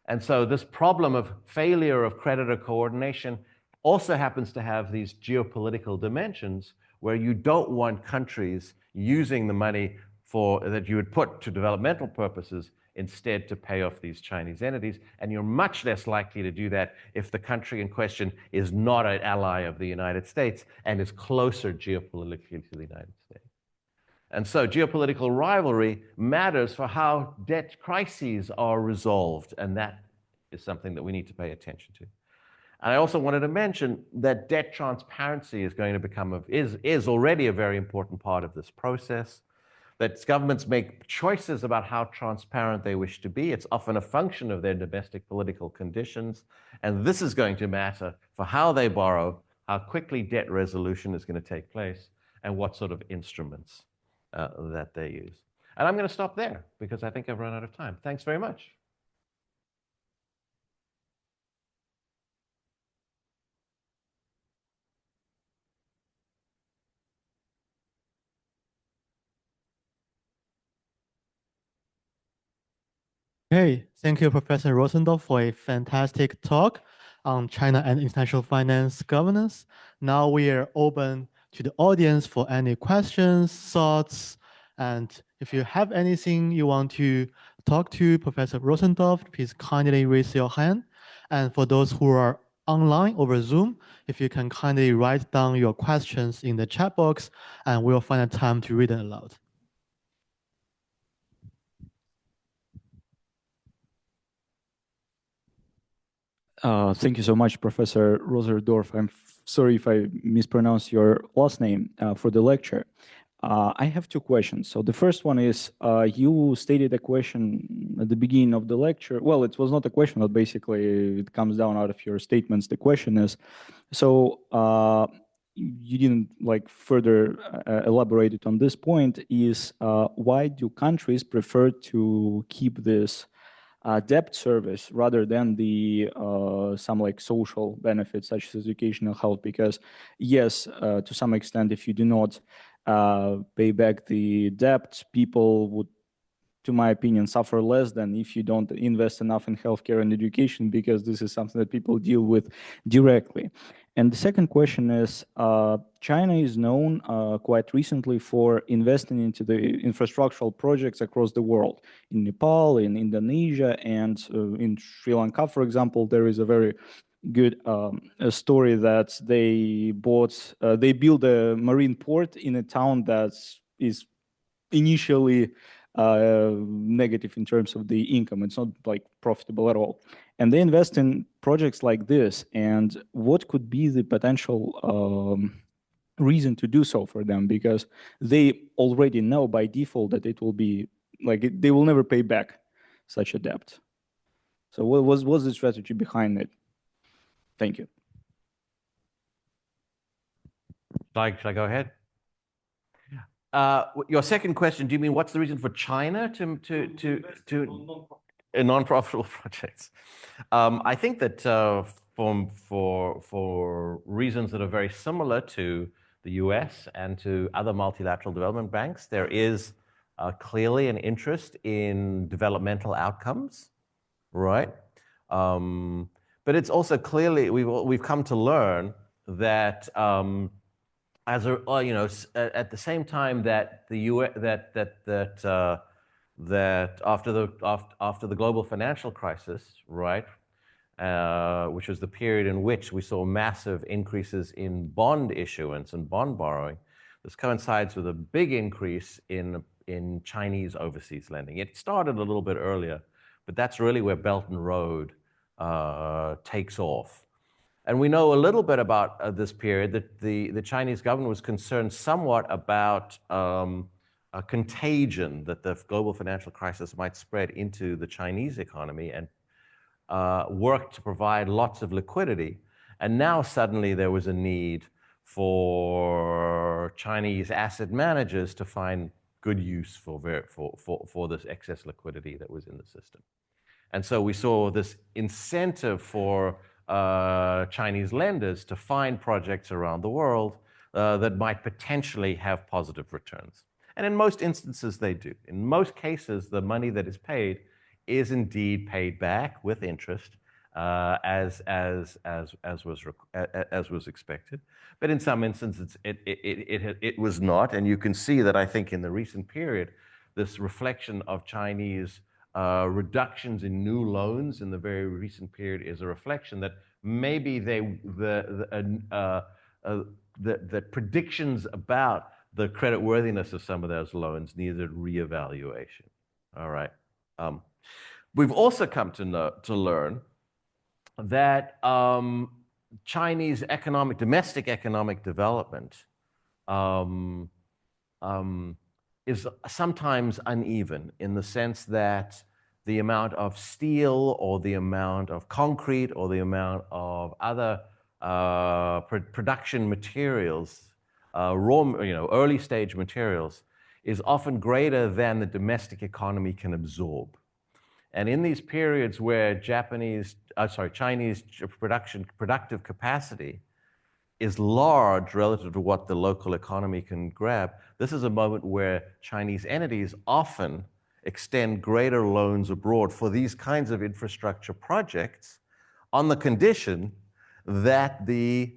B: And so this problem of failure of creditor coordination also happens to have these geopolitical dimensions where you don't want countries using the money that you would put to developmental purposes instead to pay off these Chinese entities. And you're much less likely to do that if the country in question is not an ally of the United States and is closer geopolitically to the United States. And so geopolitical rivalry matters for how debt crises are resolved, and that is something that we need to pay attention to. And I also wanted to mention that debt transparency is going to become is already a very important part of this process. That governments make choices about how transparent they wish to be. It's often a function of their domestic political conditions, and this is going to matter for how they borrow, how quickly debt resolution is going to take place, and what sort of instruments that they use. And I'm going to stop there because I think I've run out of time. Thanks very much.
A: Hey, thank you, Professor Rosendorff, for a fantastic talk on China and international finance governance. Now we are open to the audience for any questions, thoughts, and if you have anything you want to talk to Professor Rosendorff, please kindly raise your hand. And for those who are online over Zoom, if you can kindly write down your questions in the chat box, and we'll find a time to read it aloud.
C: Thank you so much, Professor Rosendorff. I'm sorry if I mispronounced your last name for the lecture. I have two questions. So the first one is, you stated a question at the beginning of the lecture. Well, it was not a question, but basically it comes down out of your statements. The question is, so you didn't like further elaborate on this point, is why do countries prefer to keep this debt service rather than the some like social benefits such as educational health? Because yes, to some extent, if you do not pay back the debt, people would, to my opinion, suffer less than if you don't invest enough in healthcare and education, because this is something that people deal with directly. And the second question is, China is known quite recently for investing into the infrastructural projects across the world. In Nepal, in Indonesia, and in Sri Lanka, for example, there is a very good story that they built a marine port in a town that is initially negative in terms of the income. It's not like profitable at all. And they invest in projects like this. And what could be the potential reason to do so for them? Because they already know by default that it will be like they will never pay back such a debt. So what was the strategy behind it? Thank you.
B: Should I go ahead? Your second question, do you mean what's the reason for China to non-profitable projects? I think that for reasons that are very similar to the US and to other multilateral development banks, there is clearly an interest in developmental outcomes, right? But it's also clearly, we've come to learn that at the same time that the US, that after the global financial crisis, right, which was the period in which we saw massive increases in bond issuance and bond borrowing, this coincides with a big increase in Chinese overseas lending. It started a little bit earlier, but that's really where Belt and Road takes off. And we know a little bit about this period, that the Chinese government was concerned somewhat about a contagion that the global financial crisis might spread into the Chinese economy, and worked to provide lots of liquidity. And now suddenly there was a need for Chinese asset managers to find good use for this excess liquidity that was in the system. And so we saw this incentive for Chinese lenders to find projects around the world that might potentially have positive returns. And in most instances, they do. In most cases, the money that is paid is indeed paid back with interest as was expected. But in some instances, it was not. And you can see that I think in the recent period, this reflection of Chinese reductions in new loans in the very recent period is a reflection that maybe the predictions about the creditworthiness of some of those loans needed reevaluation. All right. We've also come to learn that Chinese domestic economic development is sometimes uneven in the sense that the amount of steel or the amount of concrete or the amount of other production materials, early stage materials, is often greater than the domestic economy can absorb. And in these periods where Chinese productive capacity is large relative to what the local economy can grab, this is a moment where Chinese entities often extend greater loans abroad for these kinds of infrastructure projects on the condition that the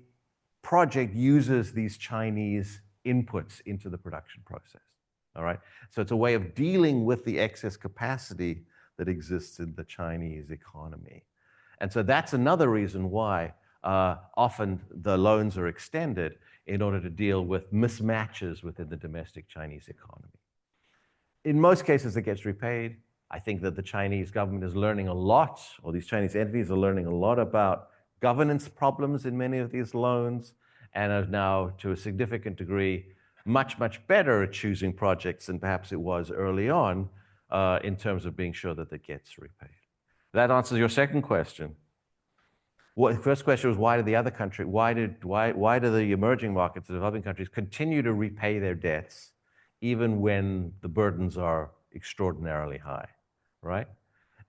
B: project uses these Chinese inputs into the production process. All right? So it's a way of dealing with the excess capacity that exists in the Chinese economy. And so that's another reason why often the loans are extended in order to deal with mismatches within the domestic Chinese economy. In most cases, it gets repaid. I think that the Chinese government is learning a lot, or these Chinese entities are learning a lot about governance problems in many of these loans, and are now, to a significant degree, much, much better at choosing projects than perhaps it was early on in terms of being sure that it gets repaid. That answers your second question. The first question was, why do the emerging markets, the developing countries, continue to repay their debts even when the burdens are extraordinarily high, right?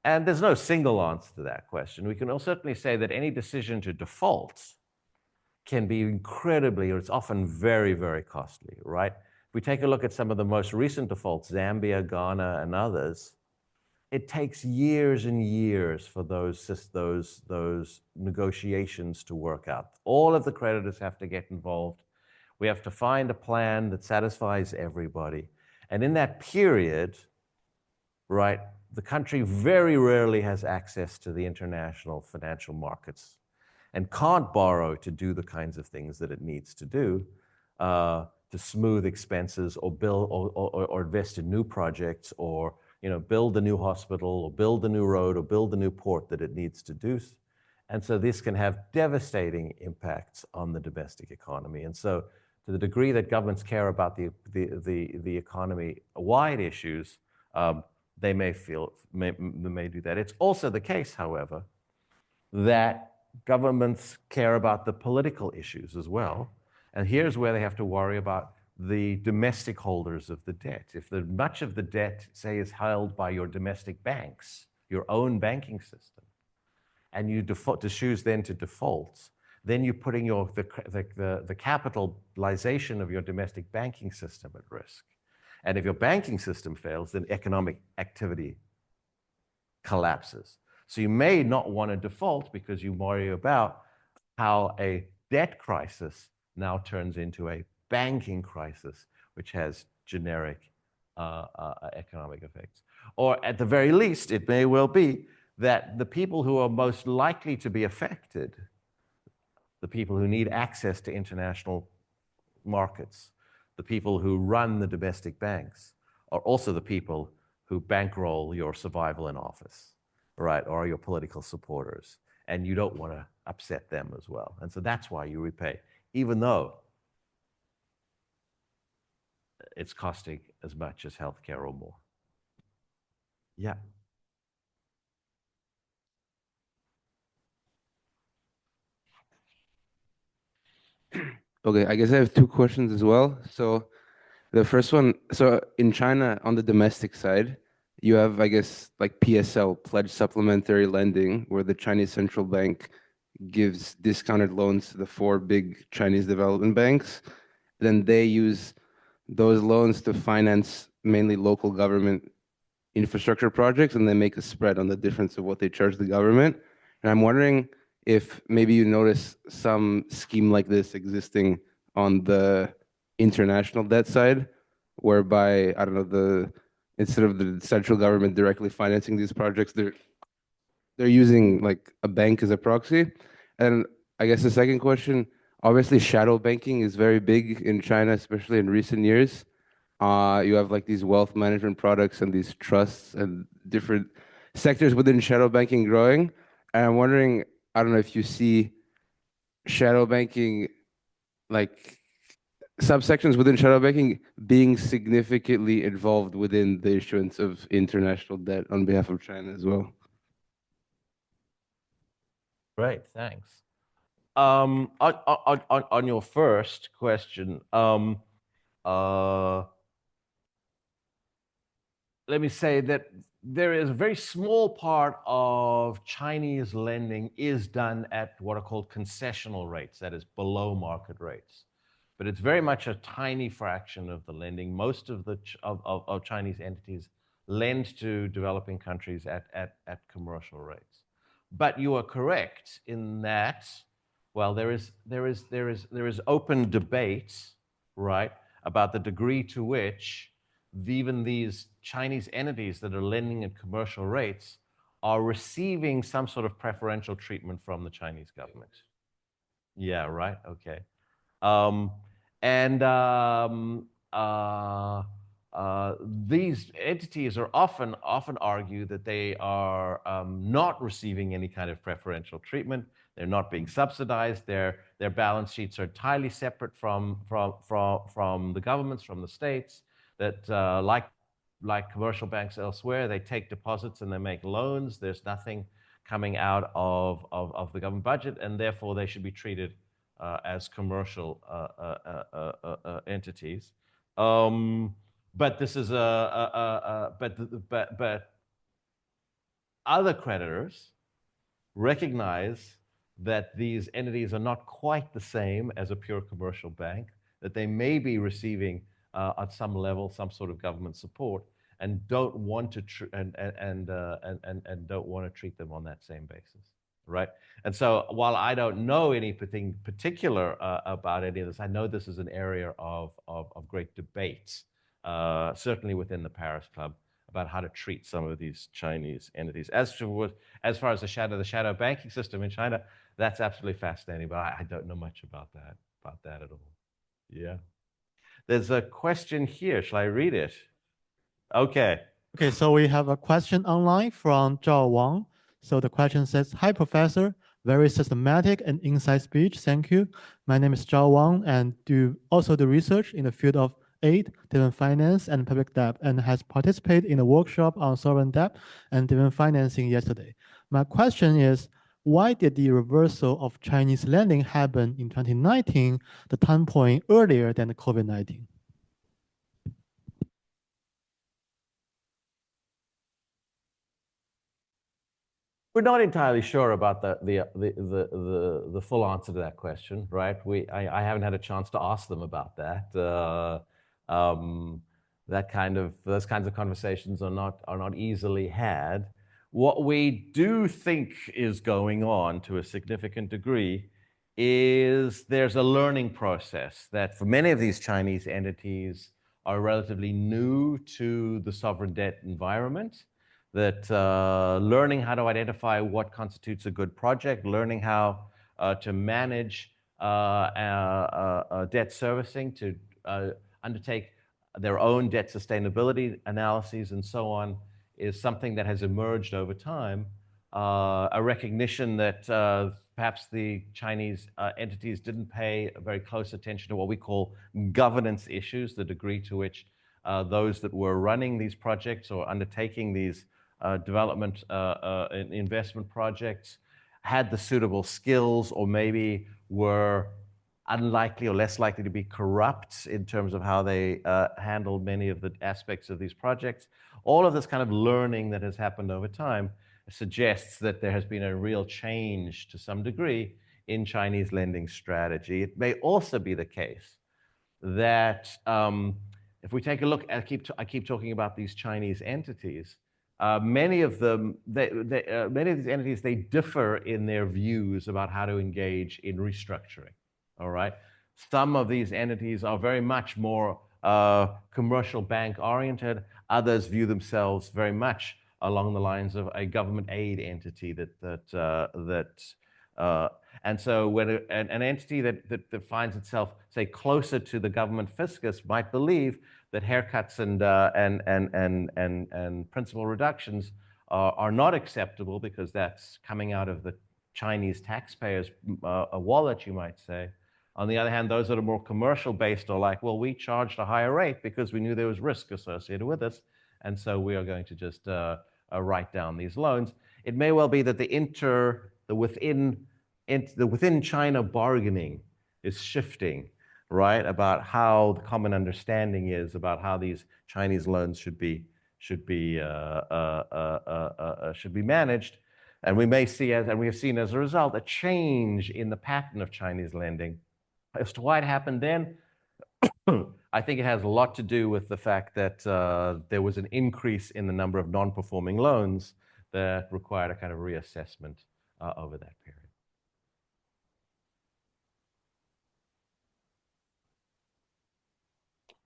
B: And there's no single answer to that question. We can certainly say that any decision to default can be incredibly, or it's often very, very costly, right? If we take a look at some of the most recent defaults, Zambia, Ghana, and others, it takes years and years for those negotiations to work out. All of the creditors have to get involved. We have to find a plan that satisfies everybody. And in that period, right, the country very rarely has access to the international financial markets and can't borrow to do the kinds of things that it needs to do to smooth expenses or build or invest in new projects, or build a new hospital or build a new road or build a new port that it needs to do. And so this can have devastating impacts on the domestic economy. And so to the degree that governments care about the economy-wide issues, they may do that. It's also the case, however, that governments care about the political issues as well. And here's where they have to worry about the domestic holders of the debt. If much of the debt, say, is held by your domestic banks, your own banking system, and you choose then to default, then you're putting the capitalization of your domestic banking system at risk. And if your banking system fails, then economic activity collapses. So you may not want to default because you worry about how a debt crisis now turns into a banking crisis, which has generic economic effects. Or at the very least, it may well be that the people who are most likely to be affected, the people who need access to international markets, the people who run the domestic banks, are also the people who bankroll your survival in office, right, or your political supporters. And you don't want to upset them as well. And so that's why you repay, even though it's costing as much as healthcare or more. Yeah.
D: Okay, I guess I have two questions as well. So the first one, so in China, on the domestic side, you have, I guess, like PSL, pledged supplementary lending, where the Chinese central bank gives discounted loans to the four big Chinese development banks. Then they use those loans to finance mainly local government infrastructure projects, and they make a spread on the difference of what they charge the government. And I'm wondering if maybe you notice some scheme like this existing on the international debt side, whereby, I don't know, instead of the central government directly financing these projects, they're using like a bank as a proxy. And I guess the second question, obviously shadow banking is very big in China, especially in recent years. You have like these wealth management products and these trusts and different sectors within shadow banking growing. And I'm wondering, I don't know if you see shadow banking, like subsections within shadow banking being significantly involved within the issuance of international debt on behalf of China as well.
B: Great, thanks. On your first question, let me say that there is a very small part of Chinese lending is done at what are called concessional rates, that is below market rates. But it's very much a tiny fraction of the lending. Most of the of Chinese entities lend to developing countries at commercial rates. But you are correct in that, well, there is open debate, right, about the degree to which even these Chinese entities that are lending at commercial rates are receiving some sort of preferential treatment from the Chinese government. Yeah, right. Okay. These entities are often argue that they are not receiving any kind of preferential treatment. They're not being subsidized. Their balance sheets are entirely separate from the governments, from the states. That like commercial banks elsewhere, they take deposits and they make loans. There's nothing coming out of the government budget, and therefore they should be treated as commercial entities. But this is but other creditors recognize that these entities are not quite the same as a pure commercial bank, that they may be receiving at some level some sort of government support, and don't want to don't want to treat them on that same basis, right? And so while I don't know anything particular about any of this, I know this is an area of great debate, certainly within the Paris Club, about how to treat some of these Chinese entities. As far as the shadow banking system in China, that's absolutely fascinating, but I don't know much about that at all. Yeah. There's a question here. Shall I read it? Okay.
A: Okay, so we have a question online from Zhao Wang. So the question says, "Hi, Professor. Very systematic and insight speech. Thank you. My name is Zhao Wang and do also do research in the field of aid, development finance, and public debt, and has participated in a workshop on sovereign debt and development financing yesterday. My question is, why did the reversal of Chinese lending happen in 2019, the time point earlier than the COVID-19?
B: We're not entirely sure about the full answer to that question, right? I haven't had a chance to ask them about that. Those kinds of conversations are not easily had. What we do think is going on to a significant degree is there's a learning process that for many of these Chinese entities are relatively new to the sovereign debt environment, that learning how to identify what constitutes a good project, learning how to manage debt servicing, to undertake their own debt sustainability analyses and so on, is something that has emerged over time. A recognition that perhaps the Chinese entities didn't pay very close attention to what we call governance issues, the degree to which those that were running these projects or undertaking these development investment projects had the suitable skills, or maybe were unlikely or less likely to be corrupt in terms of how they handled many of the aspects of these projects. All of this kind of learning that has happened over time suggests that there has been a real change to some degree in Chinese lending strategy. It may also be the case that if we take a look, I keep talking about these Chinese entities, many of them, many of these entities, they differ in their views about how to engage in restructuring. All right. Some of these entities are very much more commercial bank oriented. Others view themselves very much along the lines of a government aid entity and so when an entity that finds itself, say, closer to the government fiscus might believe that haircuts and principal reductions are not acceptable because that's coming out of the Chinese taxpayers' wallet, you might say. On the other hand, those that are more commercial based are like, well, we charged a higher rate because we knew there was risk associated with this, and so we are going to just write down these loans. It may well be that the within China bargaining is shifting, right? About how the common understanding is about how these Chinese loans should be managed, and we may see, and we have seen as a result, a change in the pattern of Chinese lending. As to why it happened then, I think it has a lot to do with the fact that there was an increase in the number of non-performing loans that required a kind of reassessment over that period.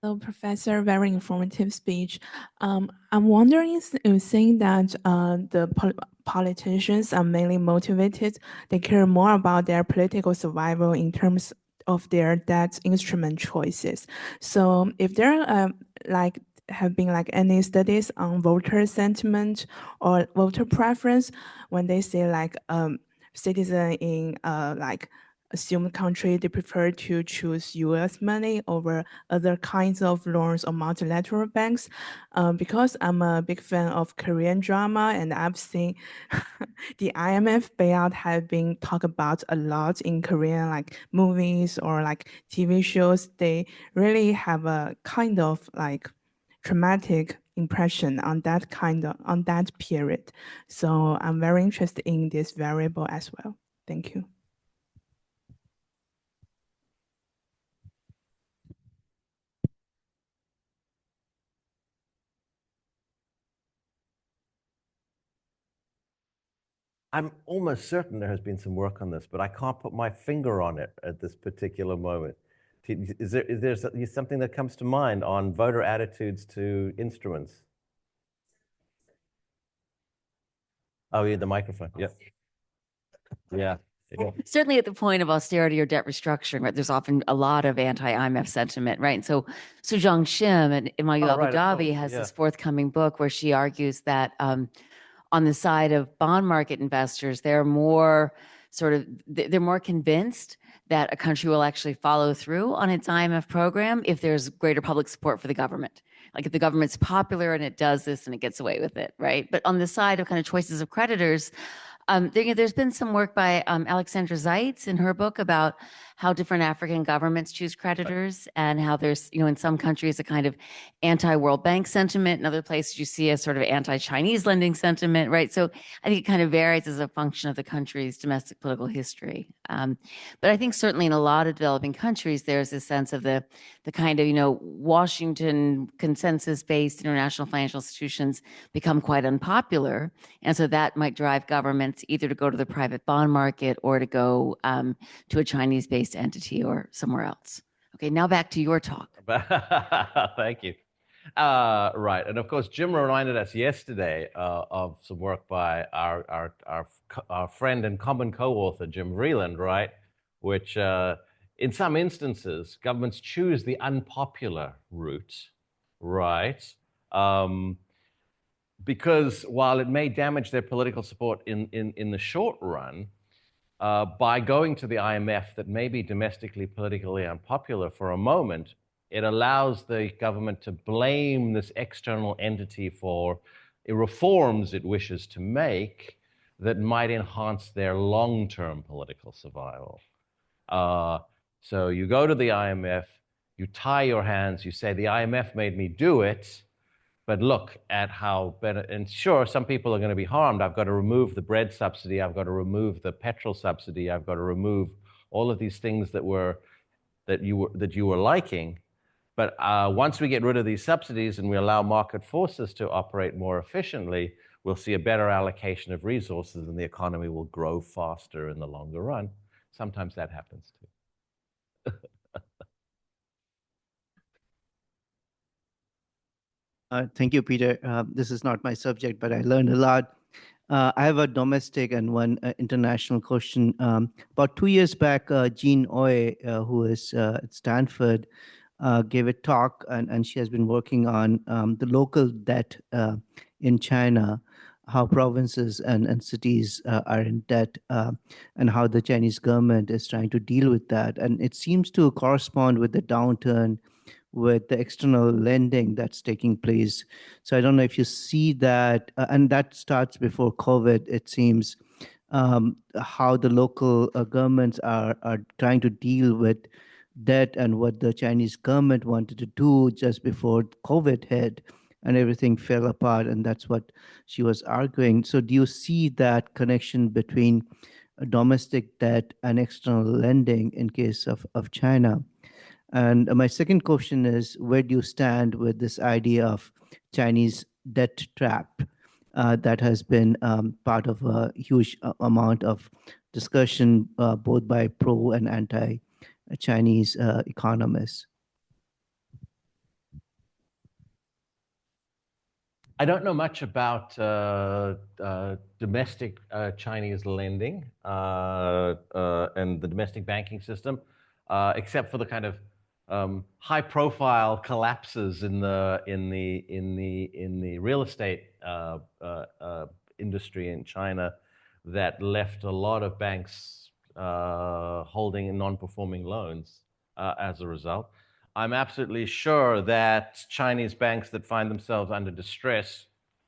E: So, Professor, very informative speech. I'm wondering if you think that the politicians are mainly motivated, they care more about their political survival in terms of their debt instrument choices. So if there have been any studies on voter sentiment or voter preference when they say citizen in assumed country, they prefer to choose US money over other kinds of loans or multilateral banks. Because I'm a big fan of Korean drama and I've seen the IMF bailout have been talked about a lot in Korean movies or TV shows. They really have a kind of traumatic impression on that period. So I'm very interested in this variable as well. Thank you.
B: I'm almost certain there has been some work on this, but I can't put my finger on it at this particular moment. Is there something that comes to mind on voter attitudes to instruments? Oh, yeah, the microphone. Yeah. Yeah.
F: Certainly at the point of austerity or debt restructuring, right, there's often a lot of anti-IMF sentiment, right? And so Sujong Shim at NYU Abu Dhabi has this forthcoming book where she argues that on the side of bond market investors, they're more convinced that a country will actually follow through on its IMF program if there's greater public support for the government. Like if the government's popular and it does this and it gets away with it, right? But on the side of kind of choices of creditors, there's been some work by Alexandra Zeitz in her book about how different African governments choose creditors and how there's, in some countries a kind of anti-World Bank sentiment. In other places you see a sort of anti-Chinese lending sentiment, right? So I think it kind of varies as a function of the country's domestic political history. But I think certainly in a lot of developing countries, there's a sense of the kind of, Washington consensus-based international financial institutions become quite unpopular. And so that might drive governments either to go to the private bond market or to go to a Chinese-based entity or somewhere else. Okay, now back to your talk.
B: Thank you. Right, and of course, Jim reminded us yesterday of some work by our friend and common co-author, Jim Vreeland, right? Which, in some instances, governments choose the unpopular route, right? Because while it may damage their political support in the short run, by going to the IMF that may be domestically politically unpopular for a moment, it allows the government to blame this external entity for reforms it wishes to make that might enhance their long-term political survival. So you go to the IMF, you tie your hands, you say, the IMF made me do it, but look at how better, and sure, some people are going to be harmed. I've got to remove the bread subsidy. I've got to remove the petrol subsidy. I've got to remove all of these things that you were liking. But once we get rid of these subsidies and we allow market forces to operate more efficiently, we'll see a better allocation of resources and the economy will grow faster in the longer run. Sometimes that happens too.
G: Thank you, Peter. This is not my subject, but I learned a lot. I have a domestic and one international question. About 2 years back, Jean Oye, who is at Stanford, gave a talk, and she has been working on the local debt in China, how provinces and cities are in debt, and how the Chinese government is trying to deal with that. And it seems to correspond with the downturn with the external lending that's taking place. So I don't know if you see that, and that starts before COVID, it seems, how the local governments are trying to deal with debt and what the Chinese government wanted to do just before COVID hit and everything fell apart. And that's what she was arguing. So do you see that connection between domestic debt and external lending in case of China? And my second question is, where do you stand with this idea of Chinese debt trap that has been part of a huge amount of discussion, both by pro and anti-Chinese economists?
B: I don't know much about domestic Chinese lending and the domestic banking system, except for the kind of high-profile collapses in the real estate industry in China that left a lot of banks holding non-performing loans as a result. I'm absolutely sure that Chinese banks that find themselves under distress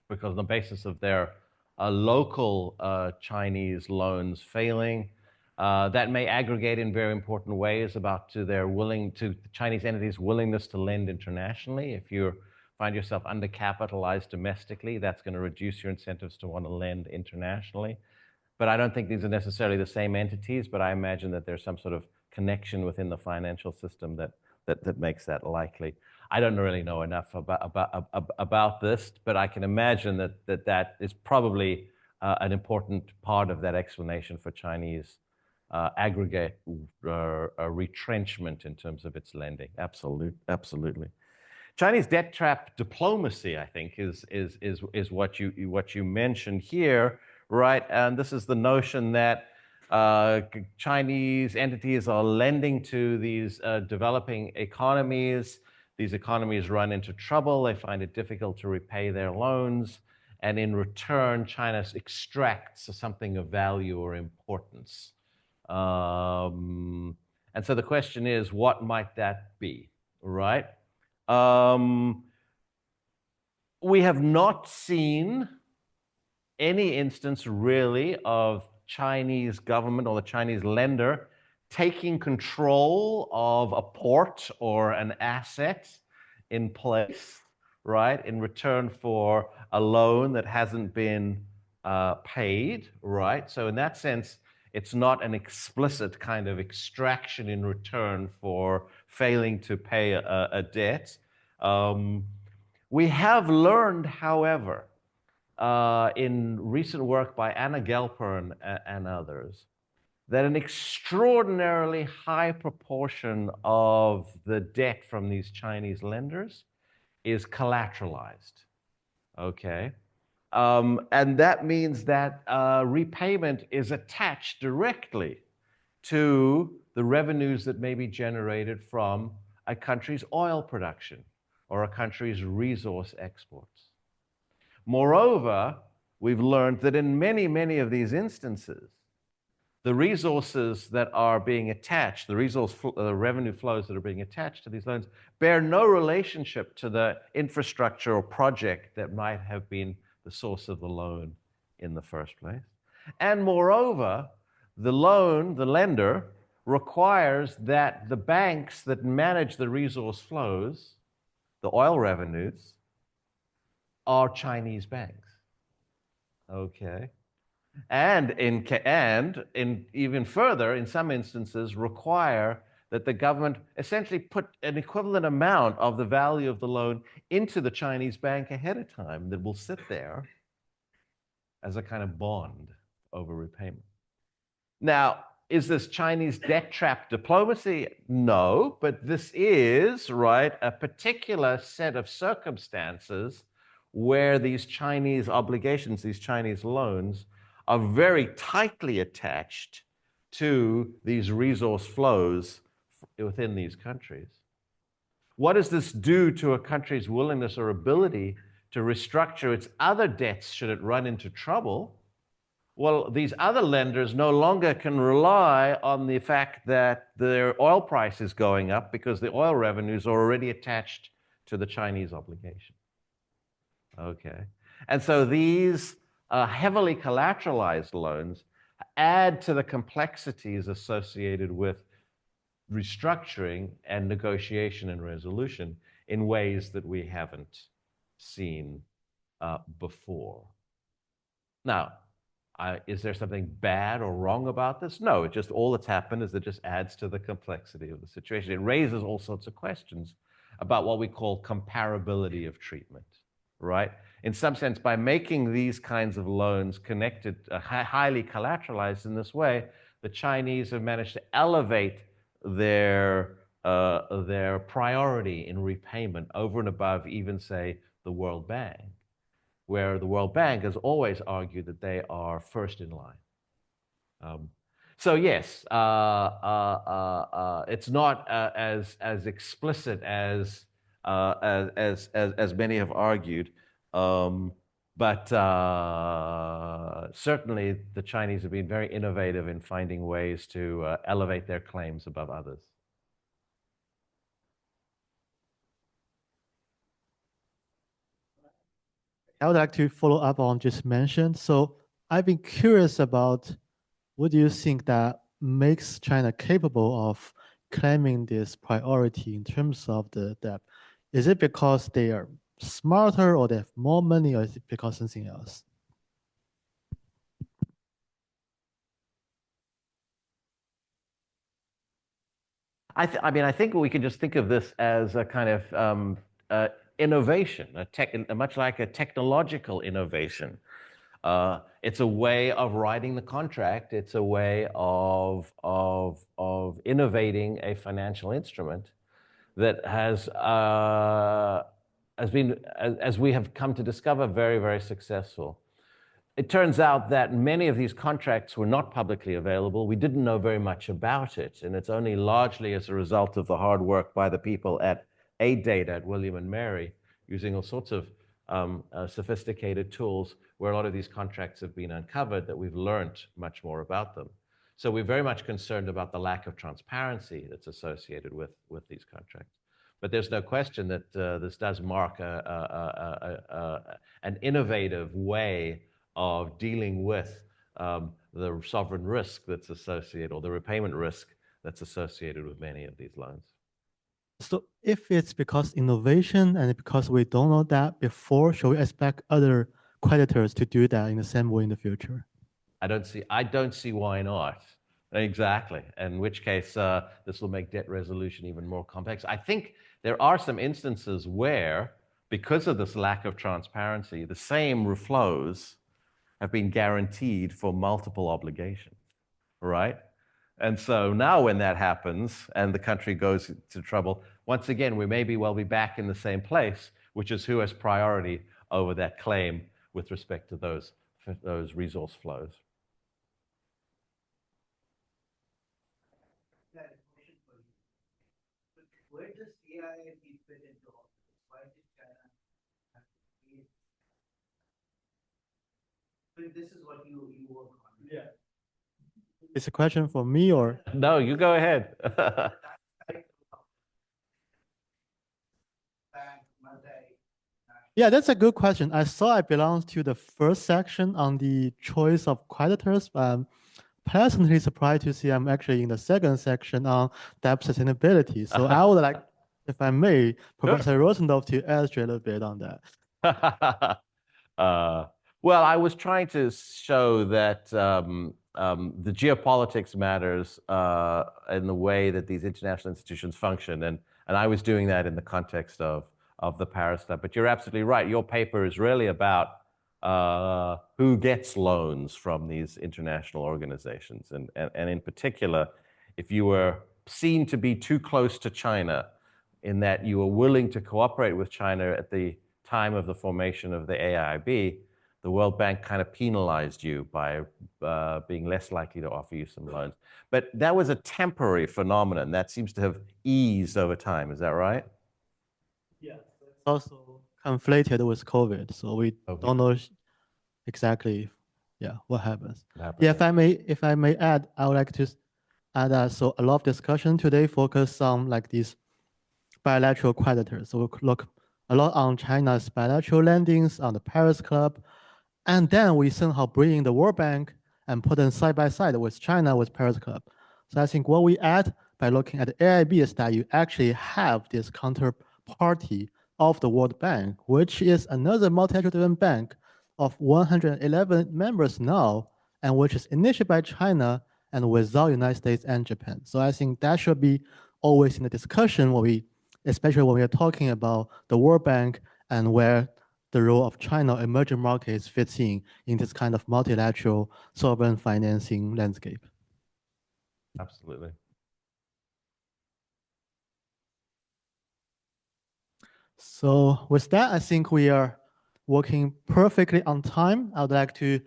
B: because on the basis of their local Chinese loans failing, that may aggregate in very important ways about to Chinese entities' willingness to lend internationally. If you find yourself undercapitalized domestically, that's going to reduce your incentives to want to lend internationally. But I don't think these are necessarily the same entities, but I imagine that there's some sort of connection within the financial system that makes that likely. I don't really know enough about this, but I can imagine that is probably an important part of that explanation for Chinese aggregate retrenchment in terms of its lending. Absolutely. Chinese debt trap diplomacy, I think, is what you mentioned here, right? And this is the notion that Chinese entities are lending to these developing economies. These economies run into trouble. They find it difficult to repay their loans. And in return, China extracts something of value or importance. And so the question is, what might that be, right? We have not seen any instance really of Chinese government or the Chinese lender taking control of a port or an asset in place, right, in return for a loan that hasn't been paid, right? So in that sense, it's not an explicit kind of extraction in return for failing to pay a debt. We have learned, however, in recent work by Anna Gelper and others, that an extraordinarily high proportion of the debt from these Chinese lenders is collateralized, okay? And that means that repayment is attached directly to the revenues that may be generated from a country's oil production or a country's resource exports. Moreover, we've learned that in many, many of these instances, the resources that are being attached, the revenue flows that are being attached to these loans, bear no relationship to the infrastructure or project that might have been the source of the loan in the first place. And moreover, the lender, requires that the banks that manage the resource flows, the oil revenues, are Chinese banks, okay? And even further, in some instances, require that the government essentially put an equivalent amount of the value of the loan into the Chinese bank ahead of time that will sit there as a kind of bond over repayment. Now, is this Chinese debt trap diplomacy? No, but this is, right, a particular set of circumstances where these Chinese obligations, these Chinese loans, are very tightly attached to these resource flows within these countries. What does this do to a country's willingness or ability to restructure its other debts should it run into trouble? Well, these other lenders no longer can rely on the fact that their oil price is going up because the oil revenues are already attached to the Chinese obligation. Okay. And so these heavily collateralized loans add to the complexities associated with restructuring and negotiation and resolution in ways that we haven't seen before. Now, is there something bad or wrong about this? No, it just all that's happened is it just adds to the complexity of the situation. It raises all sorts of questions about what we call comparability of treatment, right? In some sense, by making these kinds of loans connected, highly collateralized in this way, the Chinese have managed to elevate their priority in repayment over and above even, say, the World Bank, where the World Bank has always argued that they are first in line. So yes, it's not as explicit as many have argued, but certainly the Chinese have been very innovative in finding ways to elevate their claims above others.
A: I would like to follow up on just mentioned. So I've been curious about what do you think that makes China capable of claiming this priority in terms of the debt? Is it because they are smarter or they have more money, or is it because something else?
B: I mean, I think we can just think of this as a kind of innovation, much like a technological innovation. It's a way of writing the contract. It's a way of innovating a financial instrument that has been, as we have come to discover, very, very successful. It turns out that many of these contracts were not publicly available. We didn't know very much about it, and it's only largely as a result of the hard work by the people at ADATA at William and Mary, using all sorts of sophisticated tools where a lot of these contracts have been uncovered, that we've learned much more about them. So we're very much concerned about the lack of transparency that's associated with these contracts. But there's no question that this does mark an innovative way of dealing with the sovereign risk that's associated, or the repayment risk that's associated with many of these loans.
A: So if it's because innovation and because we don't know that before, should we expect other creditors to do that in the same way in the future?
B: I don't see why not. Exactly. In which case, this will make debt resolution even more complex. I think there are some instances where, because of this lack of transparency, the same reflows have been guaranteed for multiple obligations, right? And so now when that happens and the country goes to trouble, once again, we may well be back in the same place, which is who has priority over that claim with respect to those resource flows.
G: Where does CGA fit into all this? Why did China have to create? But this is what you work on. Yeah.
A: It's a question for me or?
B: No, you go ahead.
A: Yeah, that's a good question. I saw I belong to the first section on the choice of creditors, but I'm pleasantly surprised to see I'm actually in the second section on debt sustainability. So I would like, if I may, Professor Rosendorff to illustrate a little bit on that.
B: Well, I was trying to show that the geopolitics matters in the way that these international institutions function. And I was doing that in the context of the Paris Club. But you're absolutely right. Your paper is really about who gets loans from these international organizations. And in particular, if you were seen to be too close to China, in that you were willing to cooperate with China at the time of the formation of the AIIB, the World Bank kind of penalized you by being less likely to offer you some loans. But that was a temporary phenomenon that seems to have eased over time. Is that right?
A: Yes. It's also conflated with COVID, so we don't know exactly, what happens. Yeah, if I may add, I would like to add that. So a lot of discussion today focus on like these bilateral creditors. So we look a lot on China's bilateral lendings, on the Paris Club, and then we somehow bring in the World Bank and put them side by side with China, with Paris Club. So I think what we add by looking at the AIB is that you actually have this counterparty of the World Bank, which is another multilateral bank of 111 members now, and which is initiated by China and without United States and Japan. So I think that should be always in the discussion especially when we are talking about the World Bank and where the role of China emerging markets fits in this kind of multilateral sovereign financing landscape.
B: Absolutely.
A: So with that, I think we are working perfectly on time. I would like to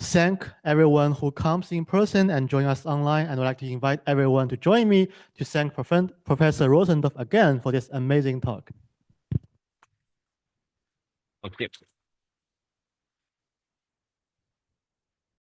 A: thank everyone who comes in person and join us online, and I'd like to invite everyone to join me to thank Professor Rosendorff again for this amazing talk.
B: Okay.